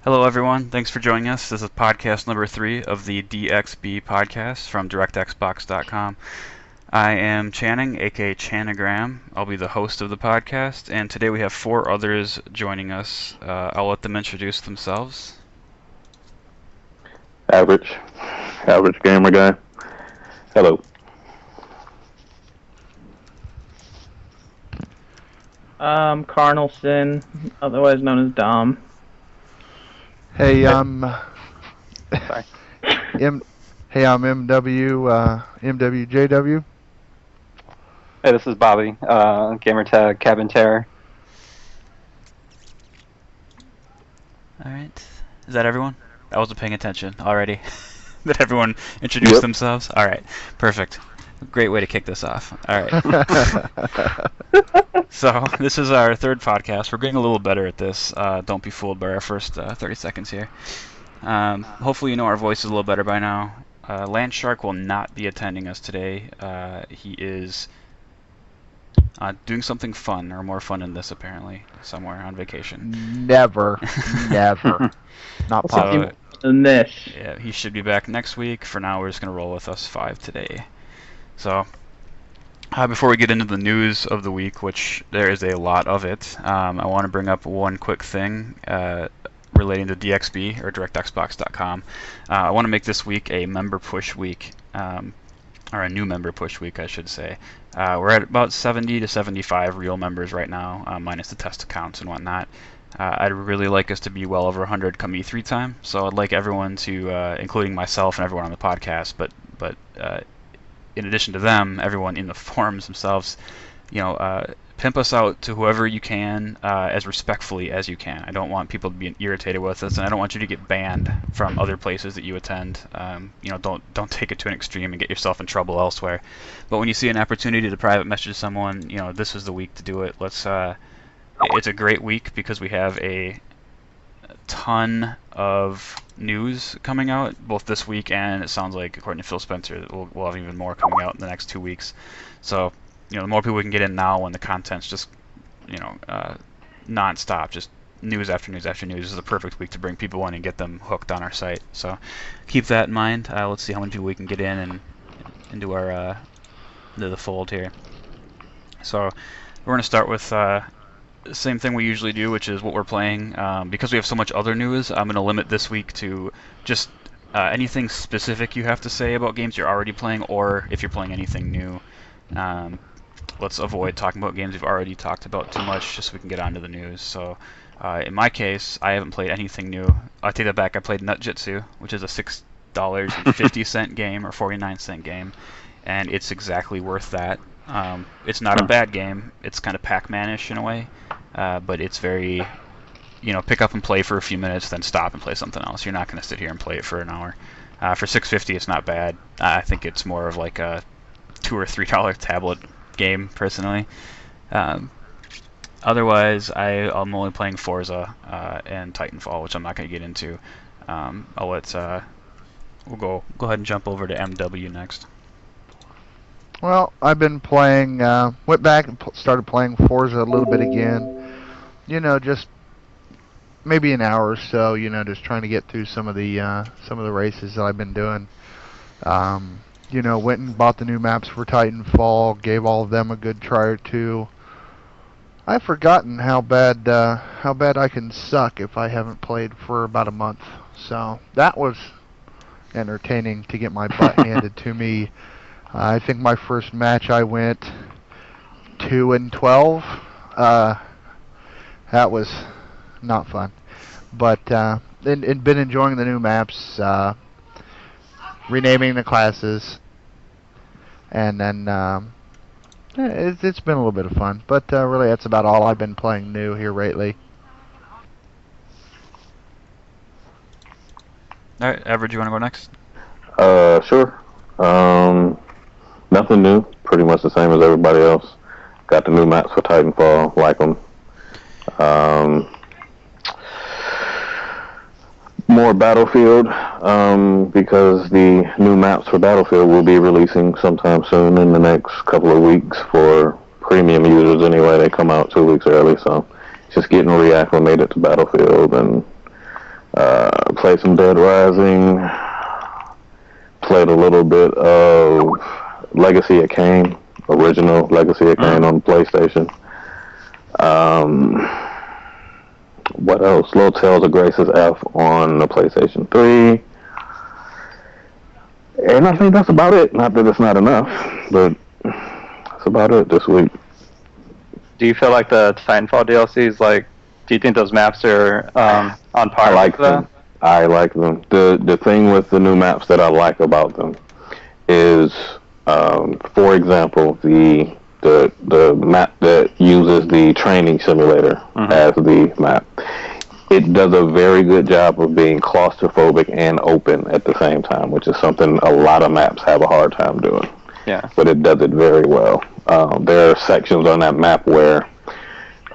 Hello, everyone. Thanks for joining us. This is podcast number 3 of the DXB podcast from DirectXbox.com. I am Channing, aka Chanogram. I'll be the host of the podcast, and today we have 4 others joining us. I'll let them introduce themselves. Average gamer guy. Hello. Carnelson, otherwise known as Dom. Hey, Sorry. I'm MWJW. Hey, this is Bobby, gamertag CabinTerror. Alright. Is that everyone? I wasn't paying attention already. Did everyone introduce themselves? Alright. Perfect. Great way to kick this off. Alright. So, this is our 3rd podcast. We're getting a little better at this. Don't be fooled by our first 30 seconds here. Hopefully you know our voices a little better by now. Landshark will not be attending us today. He is doing something fun, or more fun than this apparently, somewhere on vacation. Never. Not possible. And this. Yeah, he should be back next week. For now, we're just going to roll with us 5 today. So, before we get into the news of the week, which there is a lot of it, I want to bring up one quick thing relating to DXB, or DirectXbox.com. I want to make this week a member push week, or a new member push week, I should say. We're at about 70 to 75 real members right now, minus the test accounts and whatnot. I'd really like us to be well over 100 come E3 time, so I'd like everyone to, including myself and everyone on the podcast, but in addition to them, everyone in the forums themselves, pimp us out to whoever you can as respectfully as you can. I don't want people to be irritated with us, and I don't want you to get banned from other places that you attend. Don't take it to an extreme and get yourself in trouble elsewhere. But when you see an opportunity to private message someone, this is the week to do it. Let's. It's a great week because we have a ton of news coming out both this week, and it sounds like, according to Phil Spencer, we'll have even more coming out in the next 2 weeks. So, the more people we can get in now when the content's just, non-stop, just news after news after news, is the perfect week to bring people in and get them hooked on our site. So keep that in mind. Let's see how many people we can get in and into our into the fold here. So we're going to start with same thing we usually do, which is what we're playing. Because we have so much other news, I'm going to limit this week to just anything specific you have to say about games you're already playing, or if you're playing anything new. Let's avoid talking about games we've already talked about too much, just so we can get on to the news. So, in my case, I haven't played anything new. I take that back. I played Nutjitsu, which is a $6.50 game, or 49-cent game, and it's exactly worth that. It's not a bad game. It's kind of Pac-Man-ish in a way, but it's very, pick up and play for a few minutes, then stop and play something else. You're not going to sit here and play it for an hour. For $6.50, it's not bad. I think it's more of like a $2 or $3 tablet game, personally. Otherwise, I'm only playing Forza and Titanfall, which I'm not going to get into. We'll go ahead and jump over to MW next. Well, I've been playing, went back and started playing Forza a little bit again. Just maybe an hour or so, just trying to get through some of the races that I've been doing. Went and bought the new maps for Titanfall, gave all of them a good try or two. I've forgotten how bad I can suck if I haven't played for about a month. So that was entertaining to get my butt handed to me. I think my first match I went 2-12. That was not fun, but and been enjoying the new maps, renaming the classes, and then it's been a little bit of fun. But really, that's about all I've been playing new here lately. All right, Average, you want to go next? Sure. Nothing new. Pretty much the same as everybody else. Got the new maps for Titanfall. Like them. More Battlefield, because the new maps for Battlefield will be releasing sometime soon in the next couple of weeks for premium users anyway. They come out 2 weeks early, so just getting reacclimated to Battlefield and Played some Dead Rising. Played a little bit of Legacy of Kain, original Legacy of Kain on the PlayStation. What else? Little Tales of Grace's F on the PlayStation 3. And I think that's about it. Not that it's not enough, but that's about it this week. Do you feel like the Titanfall DLCs, like, do you think those maps are on par I like with them. I like them. The thing with the new maps that I like about them is, for example, the map that uses the training simulator as the map. It does a very good job of being claustrophobic and open at the same time, which is something a lot of maps have a hard time doing. Yeah. But it does it very well. There are sections on that map where,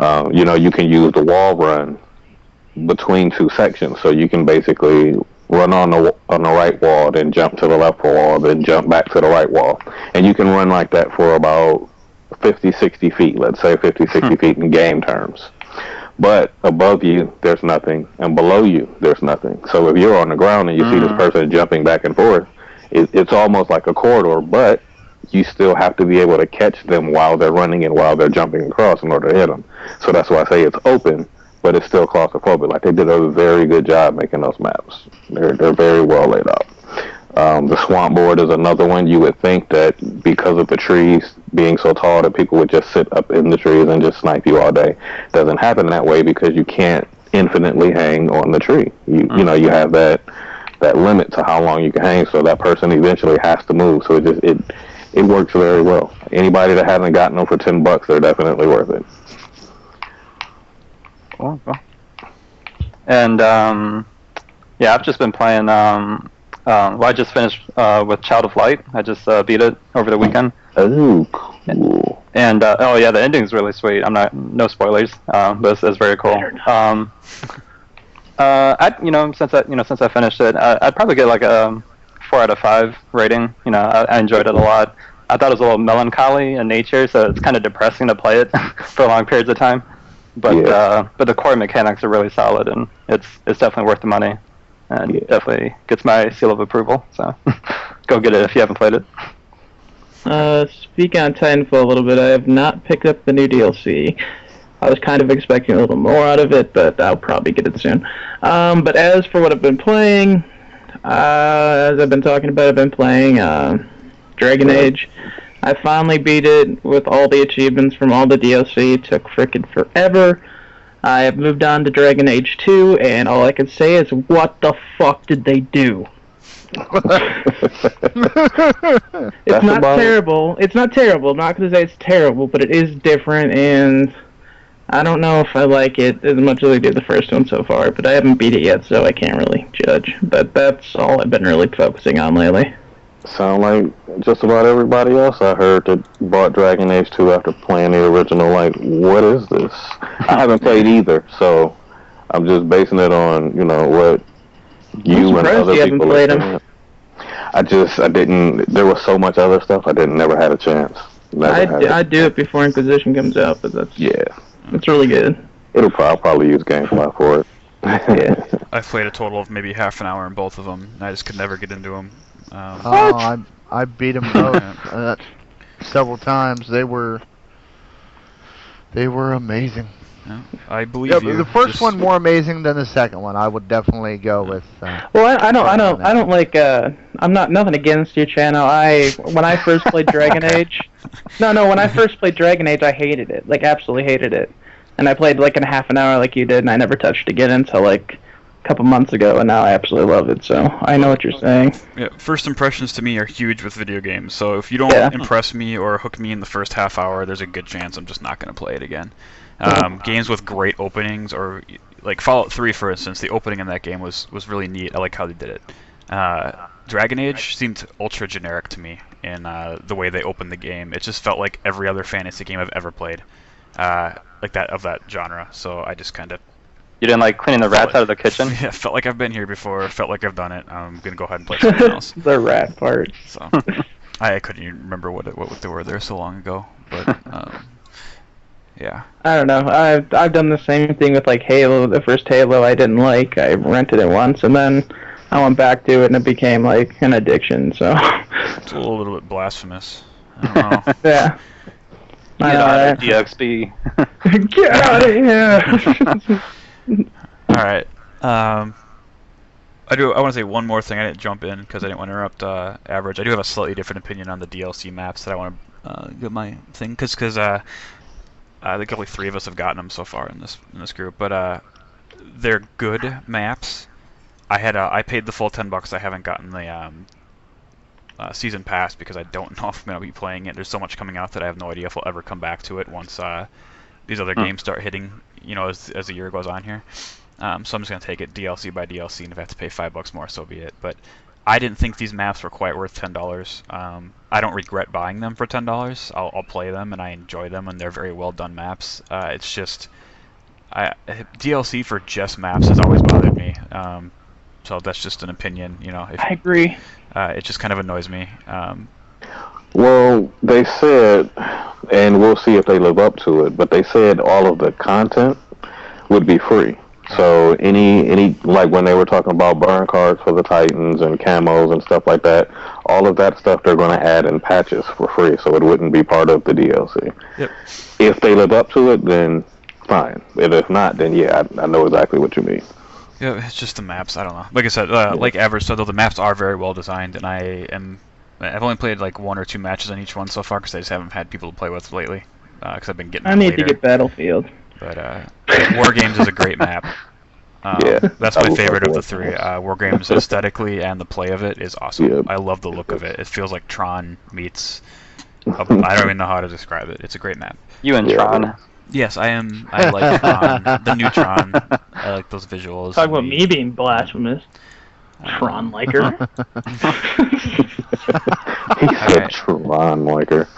you can use the wall run between two sections, so you can basically run on the right wall, then jump to the left wall, then jump back to the right wall, and you can run like that for about 50, 60 feet. Let's say 50, 60 feet in game terms. But above you, there's nothing, and below you, there's nothing. So if you're on the ground and you see this person jumping back and forth, it's almost like a corridor, but you still have to be able to catch them while they're running and while they're jumping across in order to hit them. So that's why I say it's open, but it's still claustrophobic. Like, they did a very good job making those maps. They're very well laid out. The swamp board is another one. You would think that because of the trees being so tall that people would just sit up in the trees and just snipe you all day. Doesn't happen that way because you can't infinitely hang on the tree. You you have that limit to how long you can hang, so that person eventually has to move. So it works very well. Anybody that hasn't gotten them for $10, they're definitely worth it. Cool. And I've just been playing. I just finished with Child of Light. I just beat it over the weekend. Oh, cool. And the ending's really sweet. No spoilers, but it's very cool. Since I finished it, I'd probably get like a 4 out of 5 rating. I enjoyed it a lot. I thought it was a little melancholy in nature, so it's kind of depressing to play it for long periods of time. But the core mechanics are really solid, and it's definitely worth the money. And definitely gets my seal of approval. So go get it if you haven't played it. Speaking on Titanfall a little bit, I have not picked up the new DLC. I was kind of expecting a little more out of it, but I'll probably get it soon. But as for what I've been playing, as I've been talking about, I've been playing Dragon Age. I finally beat it with all the achievements from all the DLC. It took frickin' forever. I have moved on to Dragon Age 2, and all I can say is, what the fuck did they do? It's not terrible. It's not terrible. I'm not going to say it's terrible, but it is different, and I don't know if I like it as much as I did the first one so far, but I haven't beat it yet, so I can't really judge. But that's all I've been really focusing on lately. Sound like just about everybody else I heard that bought Dragon Age 2 after playing the original. Like, what is this? I haven't played either, so I'm just basing it on, what you and other people played them. I didn't. There was so much other stuff. I never had a chance. I do it before Inquisition comes out, but it's really good. I'll probably use GameFly for it. Yeah. I've played a total of maybe half an hour in both of them, and I just could never get into them. I beat them both several times. They were amazing. Yeah, I believe you. The first one more amazing than the second one. I would definitely go with. Well, I don't like. I'm not nothing against your channel. When I first played Dragon Age, when I first played Dragon Age, I hated it. Like, absolutely hated it. And I played like in a half an hour, like you did, and I never touched it again until like a couple months ago, and now I absolutely love it. So I know what you're saying. Yeah, first impressions to me are huge with video games. So if you don't impress me or hook me in the first half hour, there's a good chance I'm just not going to play it again. Games with great openings, or like Fallout 3, for instance, the opening in that game was really neat. I like how they did it. Dragon Age seemed ultra generic to me in the way they opened the game. It just felt like every other fantasy game I've ever played, like that of that genre. So I just kind of. You didn't like cleaning the rats out of the kitchen? Yeah, felt like I've been here before. Felt like I've done it. I'm gonna go ahead and play something else. The rat part. So I couldn't even remember what they were there so long ago, but. Yeah. I don't know. I've done the same thing with like Halo. The first Halo I didn't like. I rented it once, and then I went back to it, and it became like an addiction. So. It's a little bit blasphemous. I don't know. Yeah. Get out of DXB. Get out of here! All right. I want to say one more thing. I didn't jump in because I didn't want to interrupt Average. I do have a slightly different opinion on the DLC maps that I want to get my thing because I think only 3 of us have gotten them so far in this group, but they're good maps. I paid the full $10. I haven't gotten the season pass because I don't know if I'm going to be playing it. There's so much coming out that I have no idea if we'll ever come back to it once these other games start hitting, as the year goes on here. So I'm just going to take it DLC by DLC, and if I have to pay $5 more, so be it. But I didn't think these maps were quite worth $10. I don't regret buying them for $10. I'll play them, and I enjoy them, and they're very well done maps. It's just DLC for just maps has always bothered me. So that's just an opinion, I agree. It just kind of annoys me. Well, they said, and we'll see if they live up to it, but they said all of the content would be free. So any like when they were talking about burn cards for the Titans and camos and stuff like that, all of that stuff they're going to add in patches for free, so it wouldn't be part of the DLC. Yep. If they live up to it, then fine. And if not, then yeah, I know exactly what you mean. Yeah, it's just the maps. I don't know. Like I said, like Average said, though, the maps are very well designed, and I've only played like 1 or 2 matches on each one so far because I just haven't had people to play with lately. Because I've been getting. I need to get Battlefield. But War Games is a great map. Yeah, that's my favorite of the 3. War Games aesthetically and the play of it is awesome. Yep. I love the look of it. It feels like Tron meets. I don't even know how to describe it. It's a great map. You and Tron. Yes, I am. I like Tron, the new Tron. I like those visuals. Talk about me being blasphemous. Tron liker. He said Tron liker.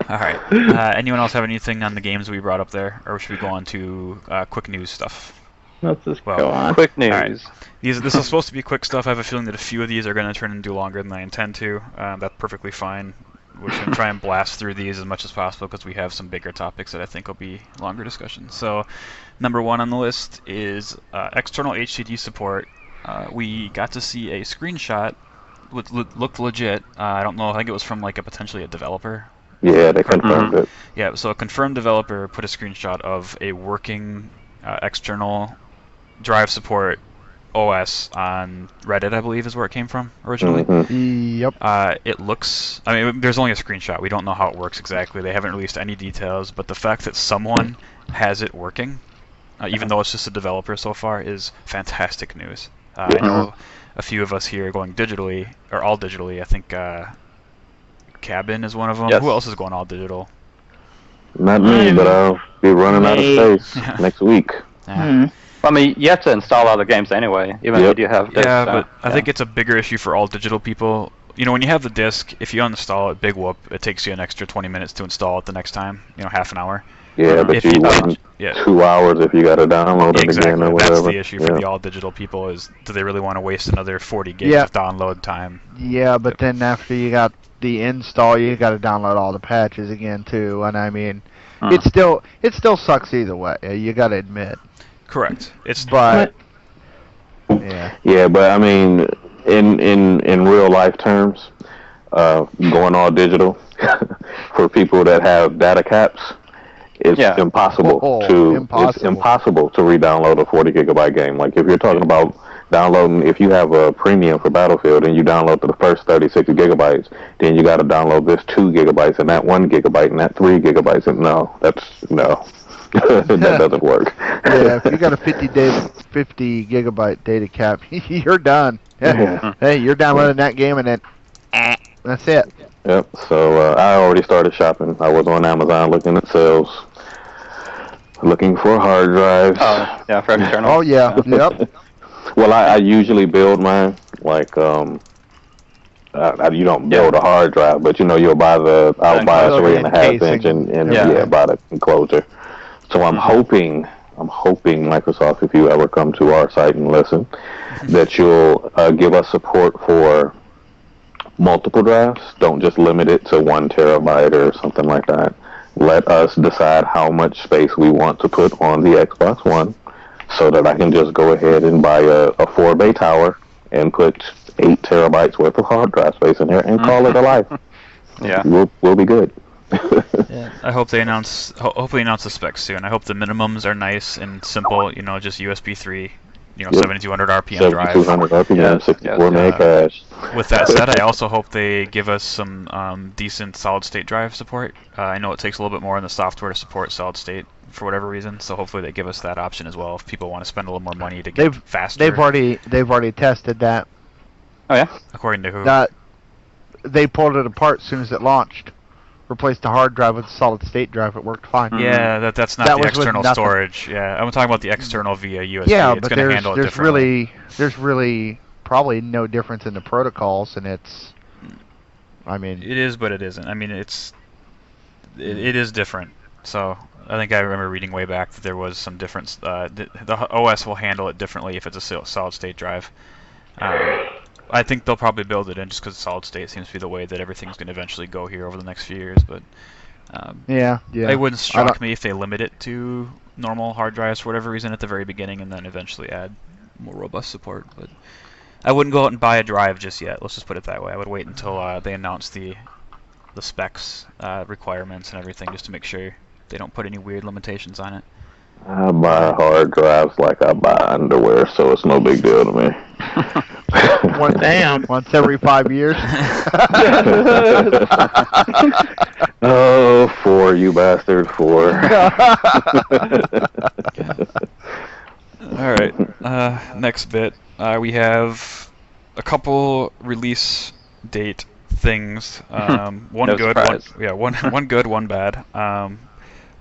All right. Anyone else have anything on the games we brought up there, or should we go on to quick news stuff? Let's just go on. Quick news. Right. This is supposed to be quick stuff. I have a feeling that a few of these are going to turn into longer than I intend to. That's perfectly fine. We're just going to try and blast through these as much as possible because we have some bigger topics that I think will be longer discussions. So, number 1 on the list is external HDD support. We got to see a screenshot. Looked legit. I don't know. I think it was from like potentially a developer. Yeah, they confirmed it. Yeah, so a confirmed developer put a screenshot of a working external drive support OS on Reddit, I believe is where it came from originally. Yep. It looks... I mean, there's only a screenshot. We don't know how it works exactly. They haven't released any details, but the fact that someone has it working, even though it's just a developer so far, is fantastic news. I know a few of us here going digitally, or all digitally. I think Cabin is one of them. Yes. Who else is going all digital? Not me, but I'll be running out of space next week. Yeah. I mean, you have to install all the games anyway, even if you do have discs. Yeah, but I think it's a bigger issue for all digital people. When you have the disc, if you uninstall it, big whoop, it takes you an extra 20 minutes to install it the next time, half an hour. Yeah, but you want 2 hours if you got to download it again or whatever. That's the issue for the all digital people is, do they really want to waste another 40 gigs of download time? Yeah, but then after you got the install, you got to download all the patches again too, and I mean, it still sucks either way. You got to admit. Correct. But yeah, but I mean, in real life terms, going all digital for people that have data caps, it's impossible to re-download a 40 gigabyte game. Like if you're talking about downloading, if you have a premium for Battlefield and you download the first 36 gigabytes, then you got to download this 2 gigabytes and that 1 gigabyte and that 3 gigabytes. And no. That doesn't work. Yeah, if you got a 50 gigabyte data cap, you're done. Yeah. Hey, you're downloading that game and then that's it. Yep. So I already started shopping. I was on Amazon looking at sales, looking for hard drives. Oh, yeah, for external. Oh, yeah. Yep. Well, I usually build mine like you don't build a hard drive, but you'll buy I'll buy a 3.5 inch and buy the enclosure. So I'm hoping Microsoft, if you ever come to our site and listen, that you'll give us support for multiple drives. Don't just limit it to 1 terabyte or something like that. let us decide how much space we want to put on the Xbox One, so that I can just go ahead and buy a 4-bay tower and put 8 terabytes worth of hard drive space in there and call it a life. Yeah. We'll be good. Yeah. I hope they hopefully announce the specs soon. I hope the minimums are nice and simple. Just USB 3. 7,200 RPM drive. 7,200 RPM, Yeah. 64 meg cache. With that said, I also hope they give us some decent solid-state drive support. I know it takes a little bit more in the software to support solid-state for whatever reason, so hopefully they give us that option as well if people want to spend a little more money to get faster. They've already tested that. Oh yeah. According to who? They pulled it apart as soon as it launched. Replaced the hard drive with a solid-state drive. It worked fine. Yeah, that's not That the was with external nothing. storage. Yeah, I'm talking about the external via USB. Yeah, it's but going to handle it there's differently. there's really probably no difference in the protocols, and it's. I mean. It is, but it isn't. I mean, it is different. So I think I remember reading way back that there was some difference. The OS will handle it differently if it's a solid-state drive. I think they'll probably build it in just because solid state seems to be the way that everything's going to eventually go here over the next few years. But Yeah. it wouldn't shock me if they limit it to normal hard drives for whatever reason at the very beginning and then eventually add more robust support. But I wouldn't go out and buy a drive just yet. Let's just put it that way. I would wait until they announce the specs, requirements, and everything just to make sure they don't put any weird limitations on it. I buy hard drives like I buy underwear, so it's no big deal to me. Damn. Once every 5 years. Oh, 4, you bastard, 4. All right. Next bit, we have a couple release date things. One No good, surprise. one good, one bad.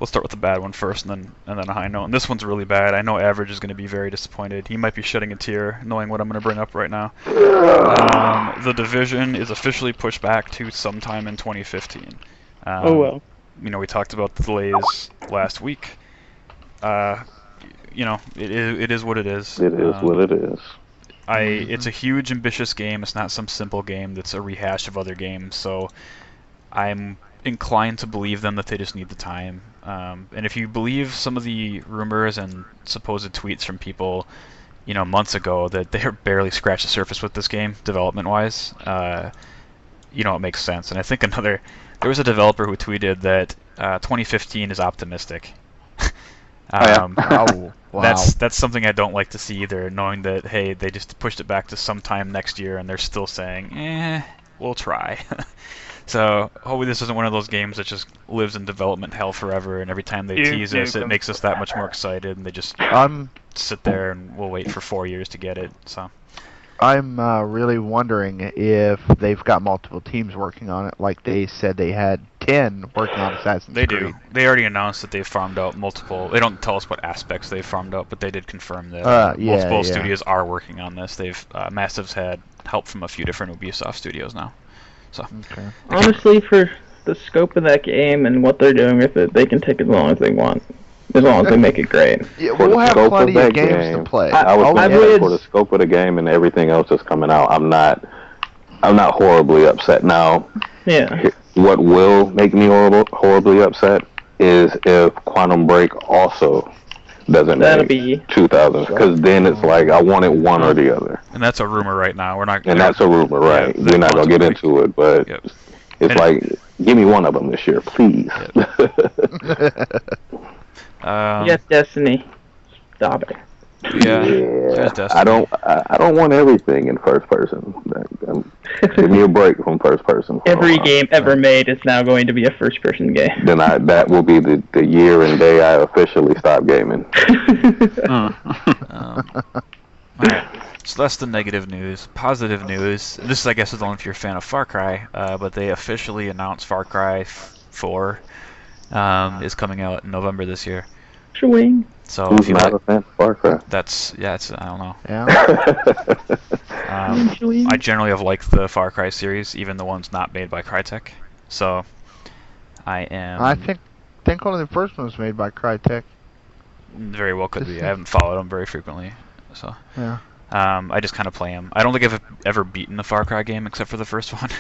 We'll start with the bad one first, and then a high note. And this one's really bad. I know Av3rag is going to be very disappointed. He might be shedding a tear, knowing what I'm going to bring up right now. The Division is officially pushed back to sometime in 2015. Oh well. We talked about the delays last week. It is what it is. It is what it is. It's a huge, ambitious game. It's not some simple game that's a rehash of other games. So I'm inclined to believe them that they just need the time. And if you believe some of the rumors and supposed tweets from people, months ago that they're barely scratched the surface with this game, development-wise, it makes sense. And I think there was a developer who tweeted that 2015 is optimistic. Oh, wow. That's something I don't like to see either, knowing that, hey, they just pushed it back to sometime next year and they're still saying, we'll try. So hopefully this isn't one of those games that just lives in development hell forever, and every time they tease us, it makes us that much more excited, and they just sit there and we'll wait for 4 years to get it. So I'm really wondering if they've got multiple teams working on it, like they said they had 10 working on Assassin's they Creed. do. They already announced that they've farmed out multiple. They don't tell us what aspects they've farmed out, but they did confirm that multiple studios are working on this. Massive's had help from a few different Ubisoft studios now. So Okay. Honestly, for the scope of that game and what they're doing with it, they can take as long as they want, as long as they make it great. Yeah, For we'll the have scope plenty of of that games game, to play. I was I gonna would- say, for the scope of the game and everything else that's coming out, I'm not horribly upset. Now, Yeah. what will make me horribly upset is if Quantum Break also doesn't That'll make be 2000, because then it's like I wanted one or the other, and that's a rumor right now. We're not. and that's a rumor, right? Yeah, We're not gonna get into it, but Yep. it's And like, give me one of them this year, please. Yes, Destiny. Stop it. Yeah. There's Destiny. I don't want everything in first person. Give me a break from first person. for a Every while. game ever made is now going to be a first-person game. Then that will be the year and day I officially stop gaming. Alright, so that's the negative news. Positive news. This, I guess, is only if you're a fan of Far Cry, but they officially announced Far Cry 4 is coming out in November this year. Swing. So Who's if you not like, a fan of Far Cry? it's I don't know. Yeah. Swing. I generally have liked the Far Cry series, even the ones not made by Crytek. So I am. I think one of the first ones was made by Crytek. Very well could be. I haven't followed them very frequently, so. Yeah. I just kind of play them. I don't think I've ever beaten a Far Cry game except for the first one.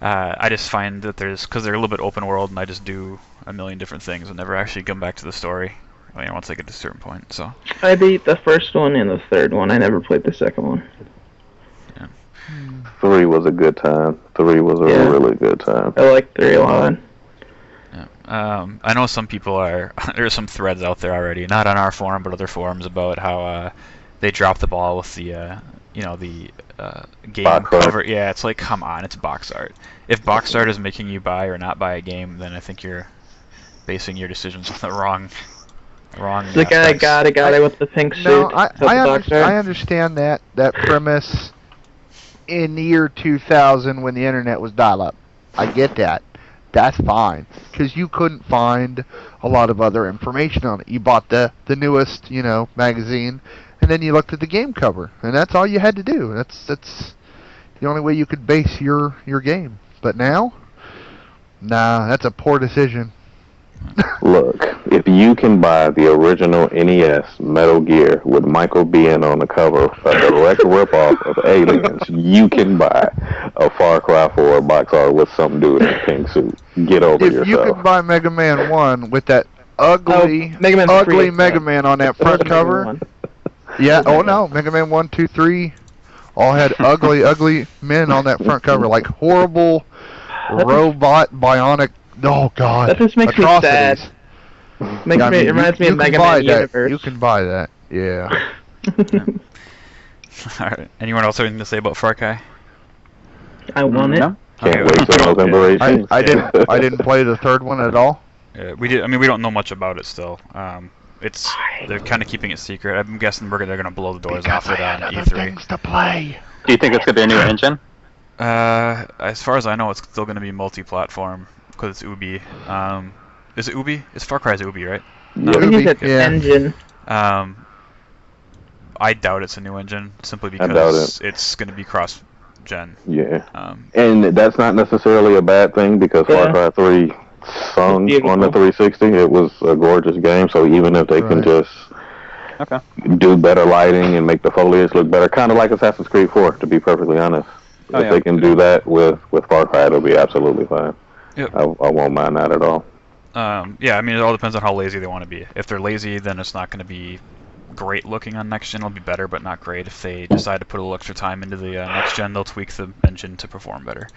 I just find that because they're a little bit open world, and I just do a million different things and never actually come back to the story. I mean, once I get to a certain point, so. I beat the first one and the third one. I never played the second one. Yeah. 3 was a good time. 3 was a really good time. I like 3 a lot. Yeah. I know some people there's some threads out there already, not on our forum, but other forums about how they dropped the ball with the game box cover. art. Yeah, it's like, come on, it's box art. If box art is making you buy or not buy a game, then I think you're basing your decisions on the wrong. The guy with the pink suit. No, I understand that premise in the year 2000 when the internet was dial-up. I get that. That's fine, because you couldn't find a lot of other information on it. You bought the newest, magazine, and then you looked at the game cover, and that's all you had to do. That's the only way you could base your game. But now, nah, that's a poor decision. Look, if you can buy the original NES Metal Gear with Michael Biehn on the cover, a direct ripoff of Aliens, you can buy a Far Cry 4 box art with some dude in a pink suit. Get over yourself. If you can buy Mega Man 1 with that ugly Mega Man on that front cover. Yeah, no, Mega Man 1, 2, 3 all had ugly men on that front cover, like horrible robot bionic. Oh God! That just makes atrocities. me sad. It reminds me of Mega Man Universe. You can buy that. Yeah. All right. Anyone else have anything to say about Far Cry? I want it. Can't wait till November 18th. I didn't play the third one at all. We did. I mean, we don't know much about it still. They're kind of keeping it secret. I'm guessing they're gonna blow the doors off it on E3. Things to play. Do you think it's gonna be a new engine? As far as I know, it's still gonna be multi-platform because it's Ubi. Is it Ubi? It's Far Cry's Ubi, right? Engine. I doubt it's a new engine simply because it's gonna be cross-gen. Yeah. And that's not necessarily a bad thing because Far Cry 3 sung on the 360. It was a gorgeous game, so even if they can just do better lighting and make the foliage look better, kind of like Assassin's Creed 4, to be perfectly honest. If they can do that with Far Cry, it'll be absolutely fine. Yep. I won't mind that at all. Yeah, I mean, it all depends on how lazy they want to be. If they're lazy, then it's not going to be great looking on next gen. It'll be better, but not great. If they decide to put a little extra time into the next gen, they'll tweak the engine to perform better.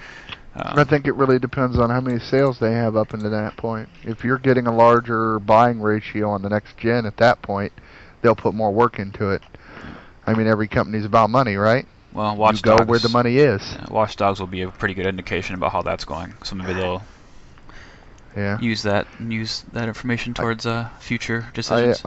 I think it really depends on how many sales they have up into that point. If you're getting a larger buying ratio on the next gen at that point, they'll put more work into it. I mean, every company's about money, right? Well, Watch Dogs, go where the money is. Watch Dogs will be a pretty good indication about how that's going. So maybe they'll use that information towards future decisions.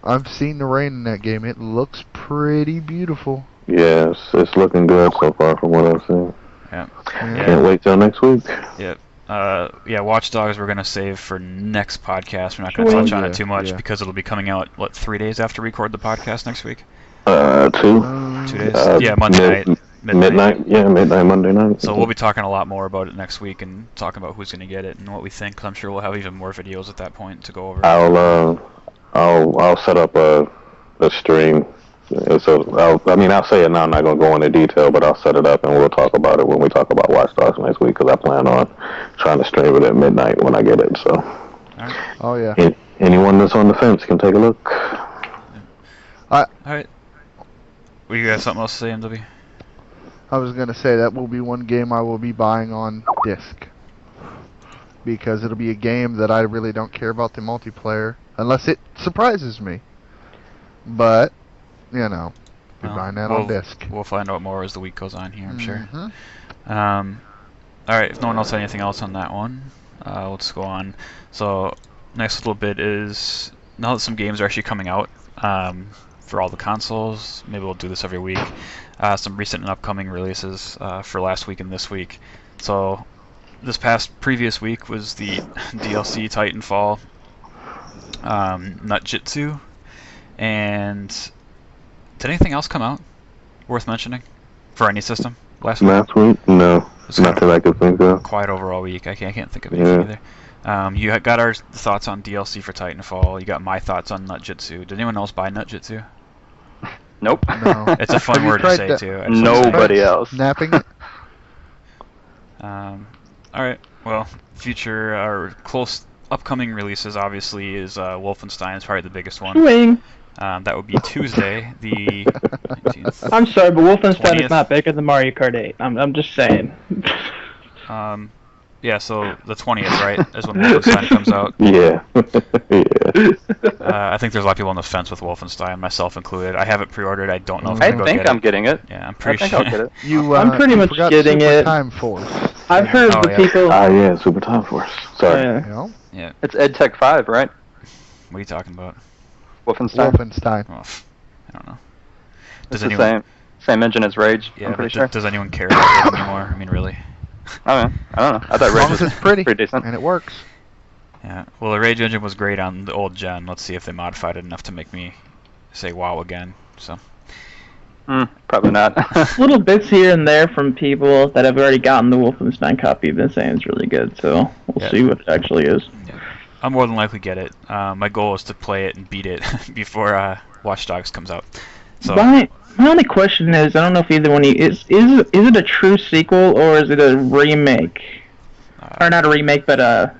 I've seen the rain in that game. It looks pretty beautiful. Yes, it's looking good so far from what I've seen. Yeah. Can't wait till next week. Yeah. Watch Dogs we're gonna save for next podcast. We're not gonna touch on it too much because it'll be coming out 3 days after we record the podcast next week. 2. 2 days. Monday night. Midnight. Yeah, midnight Monday night. So we'll be talking a lot more about it next week and talking about who's gonna get it and what we think. 'Cause I'm sure we'll have even more videos at that point to go over. I'll set up a stream. So I'll say it now. I'm not gonna go into detail, but I'll set it up and we'll talk about it when we talk about Watch Dogs next week. Because I plan on trying to stream it at midnight when I get it. So. All right. Oh yeah. Anyone that's on the fence can take a look. All right. Well, you got something else to say, MW? I was gonna say that will be one game I will be buying on disc. Because it'll be a game that I really don't care about the multiplayer unless it surprises me. But, be buying that on disc. We'll find out more as the week goes on here, I'm sure. Alright, if no one else has anything else on that one, let's go on. So, next little bit is, now that some games are actually coming out for all the consoles, maybe we'll do this every week, some recent and upcoming releases for last week and this week. So, this previous week was the DLC Titanfall, Nutjitsu, and did anything else come out worth mentioning for any system last week? Last week? No, not that I could think of. Quiet overall week. I can't think of anything either. You got our thoughts on DLC for Titanfall. You got my thoughts on Nutjitsu. Did anyone else buy Nutjitsu? Nope. No. It's a fun Have you word to tried say that? too. Nobody else. Snapping it? All right. Well, future or close upcoming releases obviously is Wolfenstein is probably the biggest one. Swing. That would be Tuesday, the 19th. I'm sorry, but Wolfenstein 20th. is not bigger than Mario Kart 8. I'm just saying. Yeah, so the 20th, right, is when Wolfenstein comes out. Yeah. Yeah. I think there's a lot of people on the fence with Wolfenstein, myself included. I have it pre-ordered. I don't know if I I'm going to think get I'm it. getting it. Yeah, I'm I pretty think sure. I'll get it. I'm pretty you much forgot getting Super it. Time Force. I've heard Oh, the yeah. people. Yeah, Super Time Force. Sorry. Yeah. You know? Yeah. It's EdTech 5, right? What are you talking about? Wolfenstein. Wolfenstein. Oh, I don't know. It's Does the anyone? same engine as Rage. Yeah, I'm but pretty sure. does anyone care about it anymore? I mean, really? Oh, yeah. I don't know. I thought As Rage long was as it's pretty, decent. and it works. Yeah. Well, the Rage engine was great on the old gen. Let's see if they modified it enough to make me say wow again. So. Probably not. Little bits here and there from people that have already gotten the Wolfenstein copy have been saying it's really good, so we'll Yeah. see what it actually is. Yeah. I'll more than likely get it. My goal is to play it and beat it before Watch Dogs comes out. So. My only question is, I don't know if either one of you is it a true sequel or is it a remake? Or not a remake, but a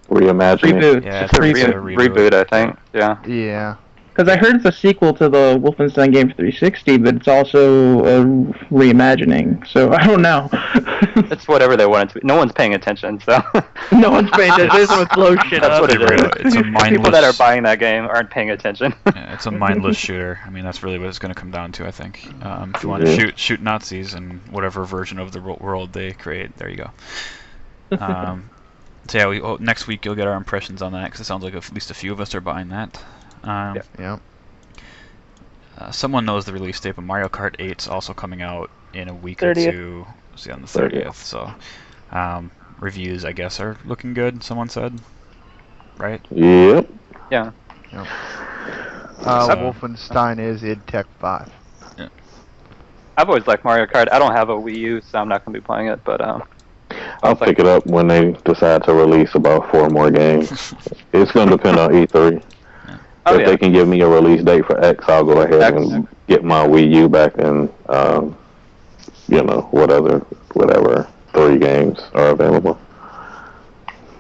Reimagining. reboot. Yeah, It's a reboot, I think. Yeah. Yeah. Because I heard it's a sequel to the Wolfenstein game for 360, but it's also a reimagining. So I don't know. It's whatever they want it to be. No one's paying attention, so. No one's paying attention. They just want to blow shit That's up. what it Really, is. it's a mindless. People that are buying that game aren't paying attention. Yeah, it's a mindless shooter. I mean, that's really what it's going to come down to, I think. If you want to shoot Nazis in whatever version of the world they create, there you go. So yeah, next week you'll get our impressions on that, because it sounds like at least a few of us are buying that. Yeah. Someone knows the release date, but Mario Kart 8's also coming out in a week 30th. or two. See, on the 30th. So reviews, I guess, are looking good. Someone said, right? Yep. Yeah. Wolfenstein is EdTech 5. I've always liked Mario Kart. I don't have a Wii U, so I'm not going to be playing it, but I'll pick it up when they decide to release about 4 more games. It's going to depend on E3. Oh, If they can give me a release date for X, I'll go ahead and get my Wii U back and, whatever 3 games are available.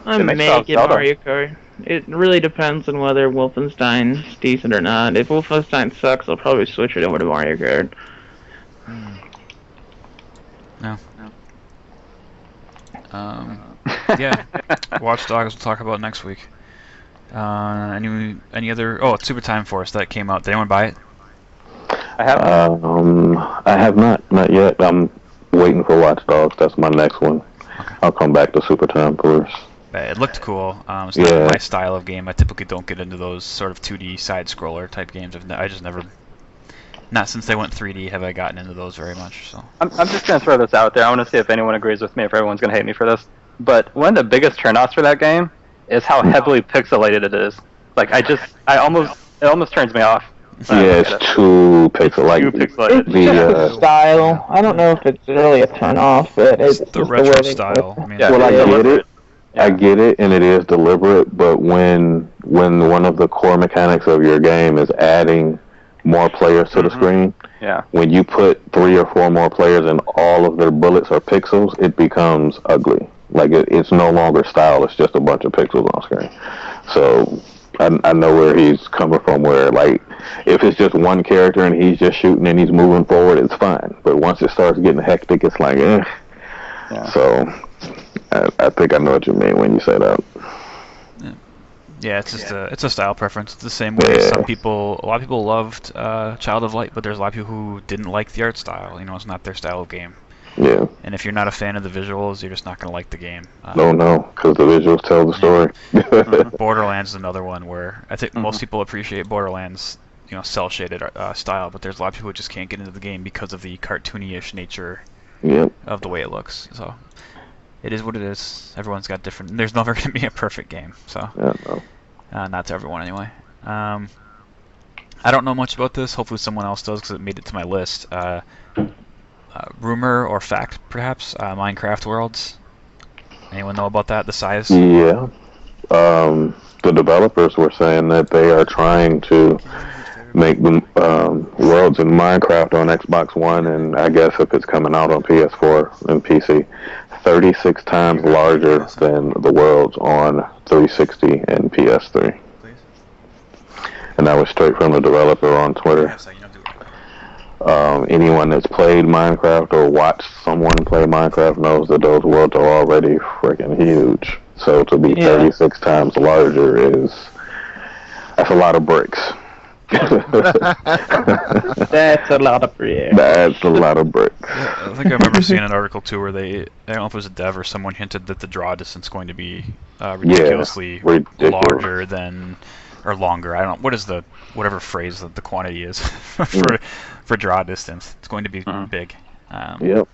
I'm They make making Zelda. Mario Kart. It really depends on whether Wolfenstein's decent or not. If Wolfenstein sucks, I'll probably switch it over to Mario Kart. No. Yeah. Watch Dogs we'll talk about next week. Any other? Oh, it's Super Time Force that came out. Did anyone buy it? I have. I have not yet. I'm waiting for Watch Dogs. That's my next one. Okay. I'll come back to Super Time Force. It looked cool. It's not my style of game. I typically don't get into those sort of 2D side-scroller type games. I just never, not since they went 3D, have I gotten into those very much. So. I'm just going to throw this out there. I want to see if anyone agrees with me, if everyone's going to hate me for this. But one of the biggest turnoffs for that game is how heavily pixelated it is. Like, it almost turns me off. Yeah, it's too pixelated. Too pixelated. It's just the style. I don't know if it's really a turn off, but it's The just retro way they style. do it. I mean, Yeah. Well, I get deliberate. it. I get it, and it is deliberate. But when one of the core mechanics of your game is adding more players to the screen, Yeah. when you put 3 or 4 more players and all of their bullets are pixels, it becomes ugly. Like it's no longer style; it's just a bunch of pixels on screen. So I know where he's coming from. Where like if it's just one character and he's just shooting and he's moving forward, it's fine. But once it starts getting hectic, it's like Yeah. So I think I know what you mean when you say that. Yeah, it's just it's a style preference. It's the same way a lot of people loved Child of Light, but there's a lot of people who didn't like the art style. You know, it's not their style of game. Yeah. And if you're not a fan of the visuals, you're just not going to like the game. No, because the visuals tell the story. Borderlands is another one where I think most people appreciate Borderlands, cell shaded style, but there's a lot of people who just can't get into the game because of the cartoony-ish nature Yep. of the way it looks. So it is what it is. Everyone's got different. There's never going to be a perfect game. So Yeah, no. not to everyone anyway. I don't know much about this. Hopefully someone else does because it made it to my list. Rumor or fact, perhaps, Minecraft Worlds. Anyone know about that? The size? Yeah. The developers were saying that they are trying to make the worlds in Minecraft on Xbox One, and I guess if it's coming out on PS4 and PC, 36 times larger than the worlds on 360 and PS3. And that was straight from the developer on Twitter. Anyone that's played Minecraft or watched someone play Minecraft knows that those worlds are already freaking huge. So to be 36 times larger that's a lot of bricks. That's a lot of bricks. That's a lot of bricks. I think I remember seeing an article too where I don't know if it was a dev or someone hinted that the draw distance is going to be ridiculously larger than, or longer. I don't. What is whatever phrase that the quantity is for draw distance? It's going to be big. Yep.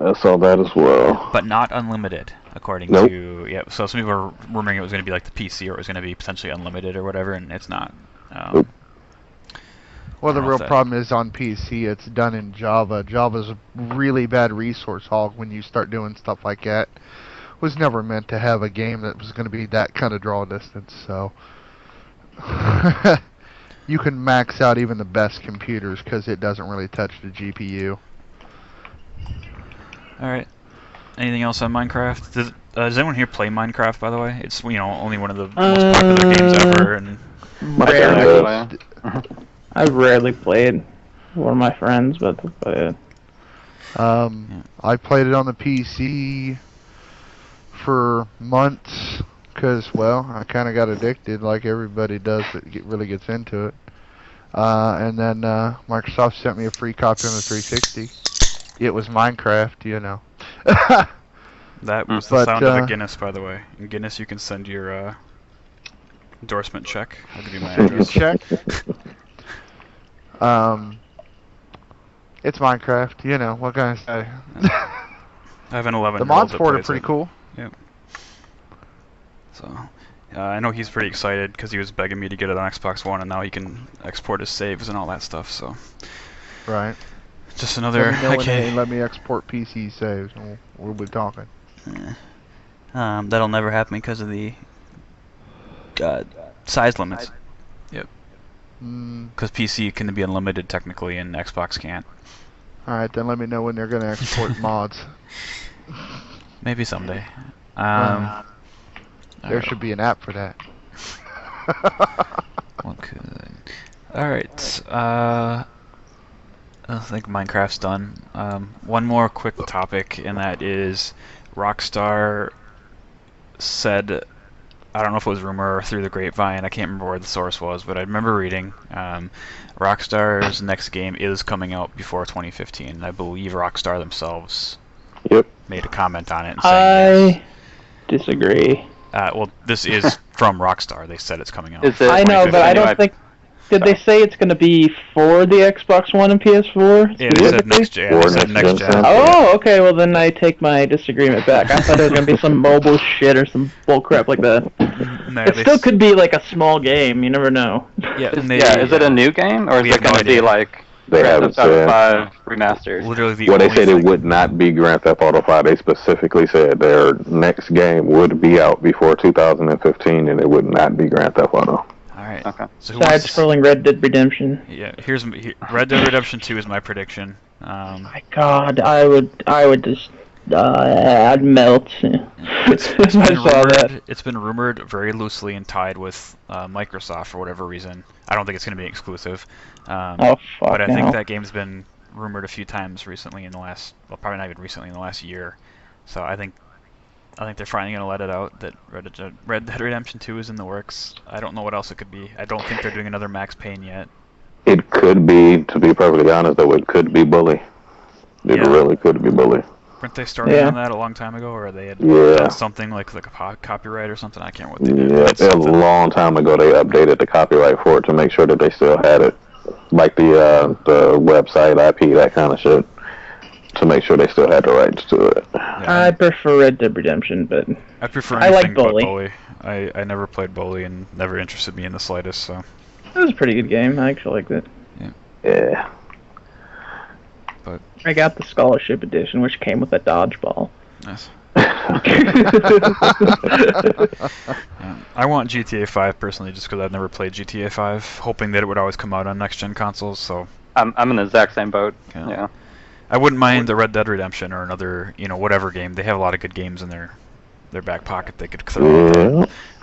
I saw that as well. But not unlimited, according to So some people were rumoring it was going to be like the PC, or it was going to be potentially unlimited or whatever, and it's not. Well, the real problem is on PC, it's done in Java. Java's a really bad resource hog when you start doing stuff like that. It was never meant to have a game that was going to be that kind of draw distance, so... you can max out even the best computers because it doesn't really touch the GPU. Alright. Anything else on Minecraft? Does anyone here play Minecraft, by the way? It's, only one of the most popular games ever, and... I've rarely played. One of my friends, but they play it. I played it on the PC for months because, well, I kind of got addicted like everybody does that really gets into it. And then Microsoft sent me a free copy on the 360. It was Minecraft, That was the sound of a Guinness, by the way. In Guinness, you can send your endorsement check. I'll give you my address. Check. It's Minecraft, what can I say? I have an 11-year-old. The mods for it are pretty cool. Yep. So, I know he's pretty excited because he was begging me to get it on Xbox One, and now he can export his saves and all that stuff. So. Right. Just another. Let me export PC saves, and we'll be talking. That'll never happen because of the size limits. Yep. Because PC can be unlimited technically, and Xbox can't. Alright, then let me know when they're going to export mods. Maybe someday. There should be an app for that. Okay. Alright. I think Minecraft's done. One more quick topic, and that is Rockstar said, I don't know if it was rumor or through the grapevine, I can't remember where the source was, but I remember reading Rockstar's next game is coming out before 2015. I believe Rockstar themselves made a comment on it. And I disagree. Well, this is from Rockstar. They said it's coming out. I know, but I don't think... Did they say it's going to be for the Xbox One and PS4? Yeah, they said next gen. Oh, okay, well then I take my disagreement back. I thought there was going to be some mobile shit or some bullcrap like that. No, it still could be like a small game, you never know. Yeah, is it a new game, or is it going to be like Grand Theft Auto 5 remastered? Literally they said it would not be Grand Theft Auto 5. They specifically said their next game would be out before 2015, and it would not be Grand Theft Auto. Alright. Okay. So Side-scrolling Red Dead Redemption. Yeah, Red Dead Redemption 2 is my prediction. My God, I would just, I'd melt. It's been rumored very loosely and tied with Microsoft for whatever reason. I don't think it's going to be exclusive. But I think that game's been rumored a few times recently in the last, well, probably not even recently, in the last year. So I think they're finally going to let it out that Red Dead Redemption 2 is in the works. I don't know what else it could be. I don't think they're doing another Max Payne yet. It could be, to be perfectly honest, though, it could be Bully. It really could be Bully. Weren't they starting on that a long time ago, or they had done something like a copyright or something? I can't remember what they did. Yeah, a long time ago they updated the copyright for it to make sure that they still had it. Like the website, IP, that kind of shit. To make sure they still had the rights to it. Yeah. I prefer Red Dead Redemption, but I prefer anything but Bully. I never played Bully and never interested me in the slightest, so. It was a pretty good game. I actually liked it. Yeah. But I got the Scholarship Edition, which came with a dodgeball. Nice. I want GTA 5 personally, just because I've never played GTA 5, hoping that it would always come out on next-gen consoles, so. I'm in the exact same boat. Yeah. Yeah. I wouldn't mind the Red Dead Redemption or another, whatever game. They have a lot of good games in their back pocket they could throw out there.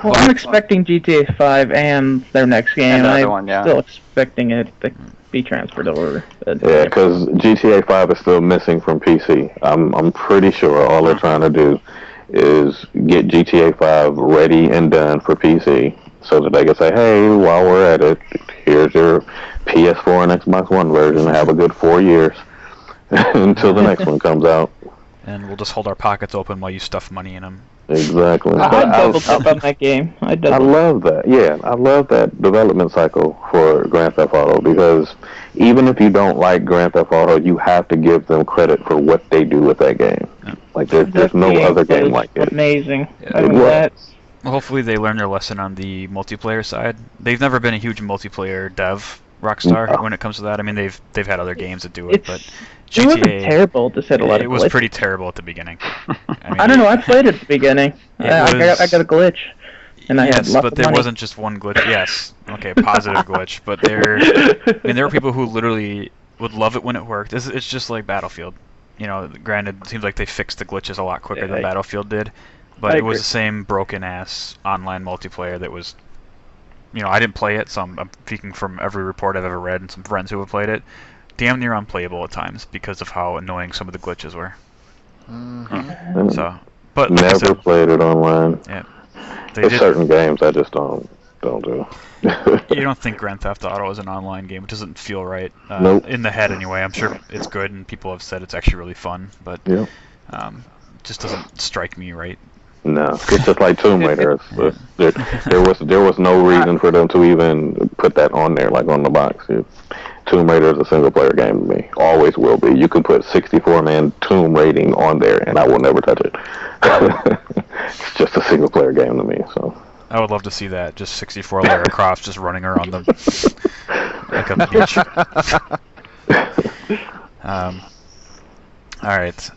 Well, I'm expecting GTA 5 and their next game. And the other I'm one, yeah. still expecting it to be transferred over. Yeah, because GTA 5 is still missing from PC. I'm pretty sure all they're trying to do is get GTA 5 ready and done for PC, so that they can say, hey, while we're at it, here's your PS4 and Xbox One version. Have a good 4 years until the next one comes out. And we'll just hold our pockets open while you stuff money in them. Exactly. I doubled up on that game. I love that. Yeah, I love that development cycle for Grand Theft Auto, because even if you don't like Grand Theft Auto, you have to give them credit for what they do with that game. Yeah. Like, there's no other game like it. Amazing. Yeah. I mean, Well, Hopefully they learn their lesson on the multiplayer side. They've never been a huge multiplayer dev, Rockstar, when it comes to that. I mean, they've had other games that do it, but It wasn't GTA, terrible to set a lot of it was glitches. pretty terrible at the beginning. I don't know. I played it at the beginning. I got a glitch, and I had Yes, lots but of there money. wasn't just one glitch. Yes, okay, positive glitch. But there were people who literally would love it when it worked. It's just like Battlefield. Granted, it seems like they fixed the glitches a lot quicker than Battlefield did, but it was the same broken ass online multiplayer that was. I didn't play it, so I'm speaking from every report I've ever read and some friends who have played it. Damn near unplayable at times because of how annoying some of the glitches were. Mm-hmm. So, but never like I said, played it online. Yeah, There's certain games I just don't do. You don't think Grand Theft Auto is an online game? It doesn't feel right. Nope. In the head, anyway. I'm sure it's good, and people have said it's actually really fun, but Yep. just doesn't strike me right. No, it's just like Tomb Raider. There was no reason for them to even put that on there, like on the box. Tomb Raider is a single player game to me. Always will be. You can put 64-man Tomb rating on there, and I will never touch it. It's just a single player game to me. So I would love to see that. Just 64 Lara Croft just running around like a beach. All right.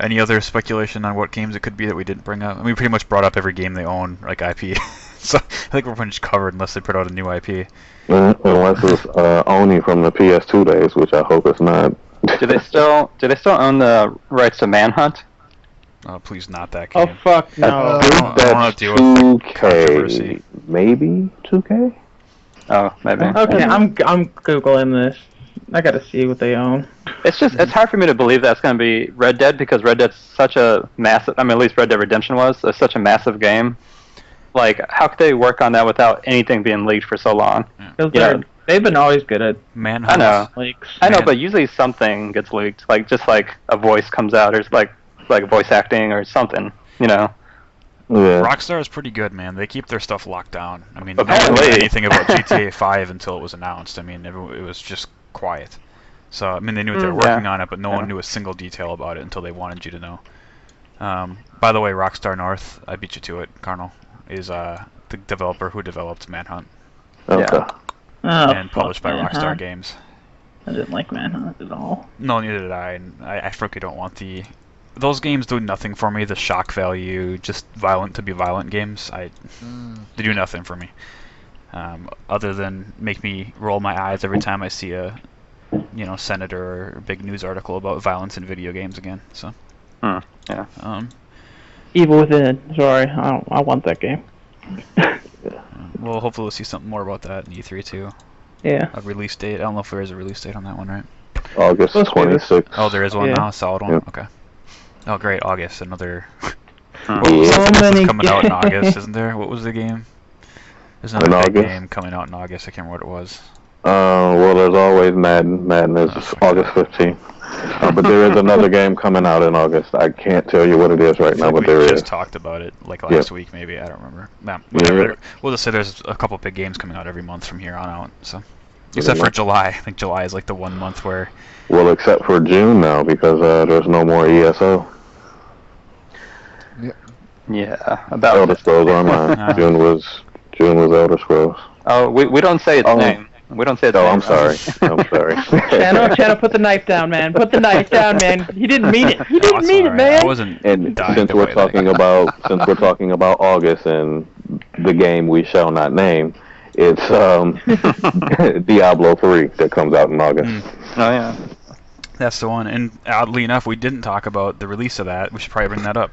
Any other speculation on what games it could be that we didn't bring up? I mean, we pretty much brought up every game they own, like IP. So I think we're pretty much covered unless they put out a new IP. Unless it's Oni from the PS2 days, which I hope it's not. Do they still own the rights to Manhunt? Oh, please not that game. Oh fuck no! I I think don't that's wanna deal with the 2K, controversy. maybe 2K. Oh, maybe. Okay, I'm googling this. I gotta see what they own. It's hard for me to believe that's going to be Red Dead, because Red Dead's such a massive. I mean, at least Red Dead Redemption was such a massive game. Like, how could they work on that without anything being leaked for so long? They've been always good at Manhunt. I know. leaks. I know, but usually something gets leaked, like just like a voice comes out, or like voice acting or something. Yeah. Rockstar is pretty good, man. They keep their stuff locked down. I mean, nobody Apparently. knew anything about GTA 5 until it was announced. I mean, it was just quiet. So, I mean, they knew they were working on it, but no one knew a single detail about it until they wanted you to know. By the way, Rockstar North, I beat you to it, Carnal, is the developer who developed Manhunt. Okay. Yeah. And published by Rockstar Manhunt. Games. I didn't like Manhunt at all. No, neither did I. And I frankly don't want the... Those games do nothing for me. The shock value, just violent to be violent games, they do nothing for me. Other than make me roll my eyes every time I see a, senator or big news article about violence in video games again. So. Yeah. Evil Within. Sorry, I want that game. Well, hopefully we'll see something more about that in E3 too. Yeah. A release date. I don't know if there is a release date on that one, right? August 26th. Oh, there is one Yeah. now, a solid one. Yep. Okay. Oh, great, August, another. Yeah. So many coming out in games. August, isn't there? What was the game? There's another In big August? game coming out in August. I can't remember what it was. Well, there's always Madden. Madden is August 15th. But there is another game coming out in August. I can't tell you what it is right now, but there we is. just talked about it like last week, maybe. I don't remember. Nah, whatever. We'll just say there's a couple big games coming out every month from here on out. So, except for July. I think July is like the one month where. Well, except for June now, because there's no more ESO. Yeah. About Elder Scrolls Online. June was Elder Scrolls. Oh, we don't say its name. We don't say its Oh, name. I'm sorry. I'm sorry. Chano, put the knife down, man. Put the knife down, man. He didn't mean it. He Oh, didn't it's mean it, alright. man. I wasn't And dying since to we're play that. talking about August and the game we shall not name, It's Diablo 3 that comes out in August. Oh yeah. That's the one. And oddly enough, we didn't talk about the release of that. We should probably bring that up.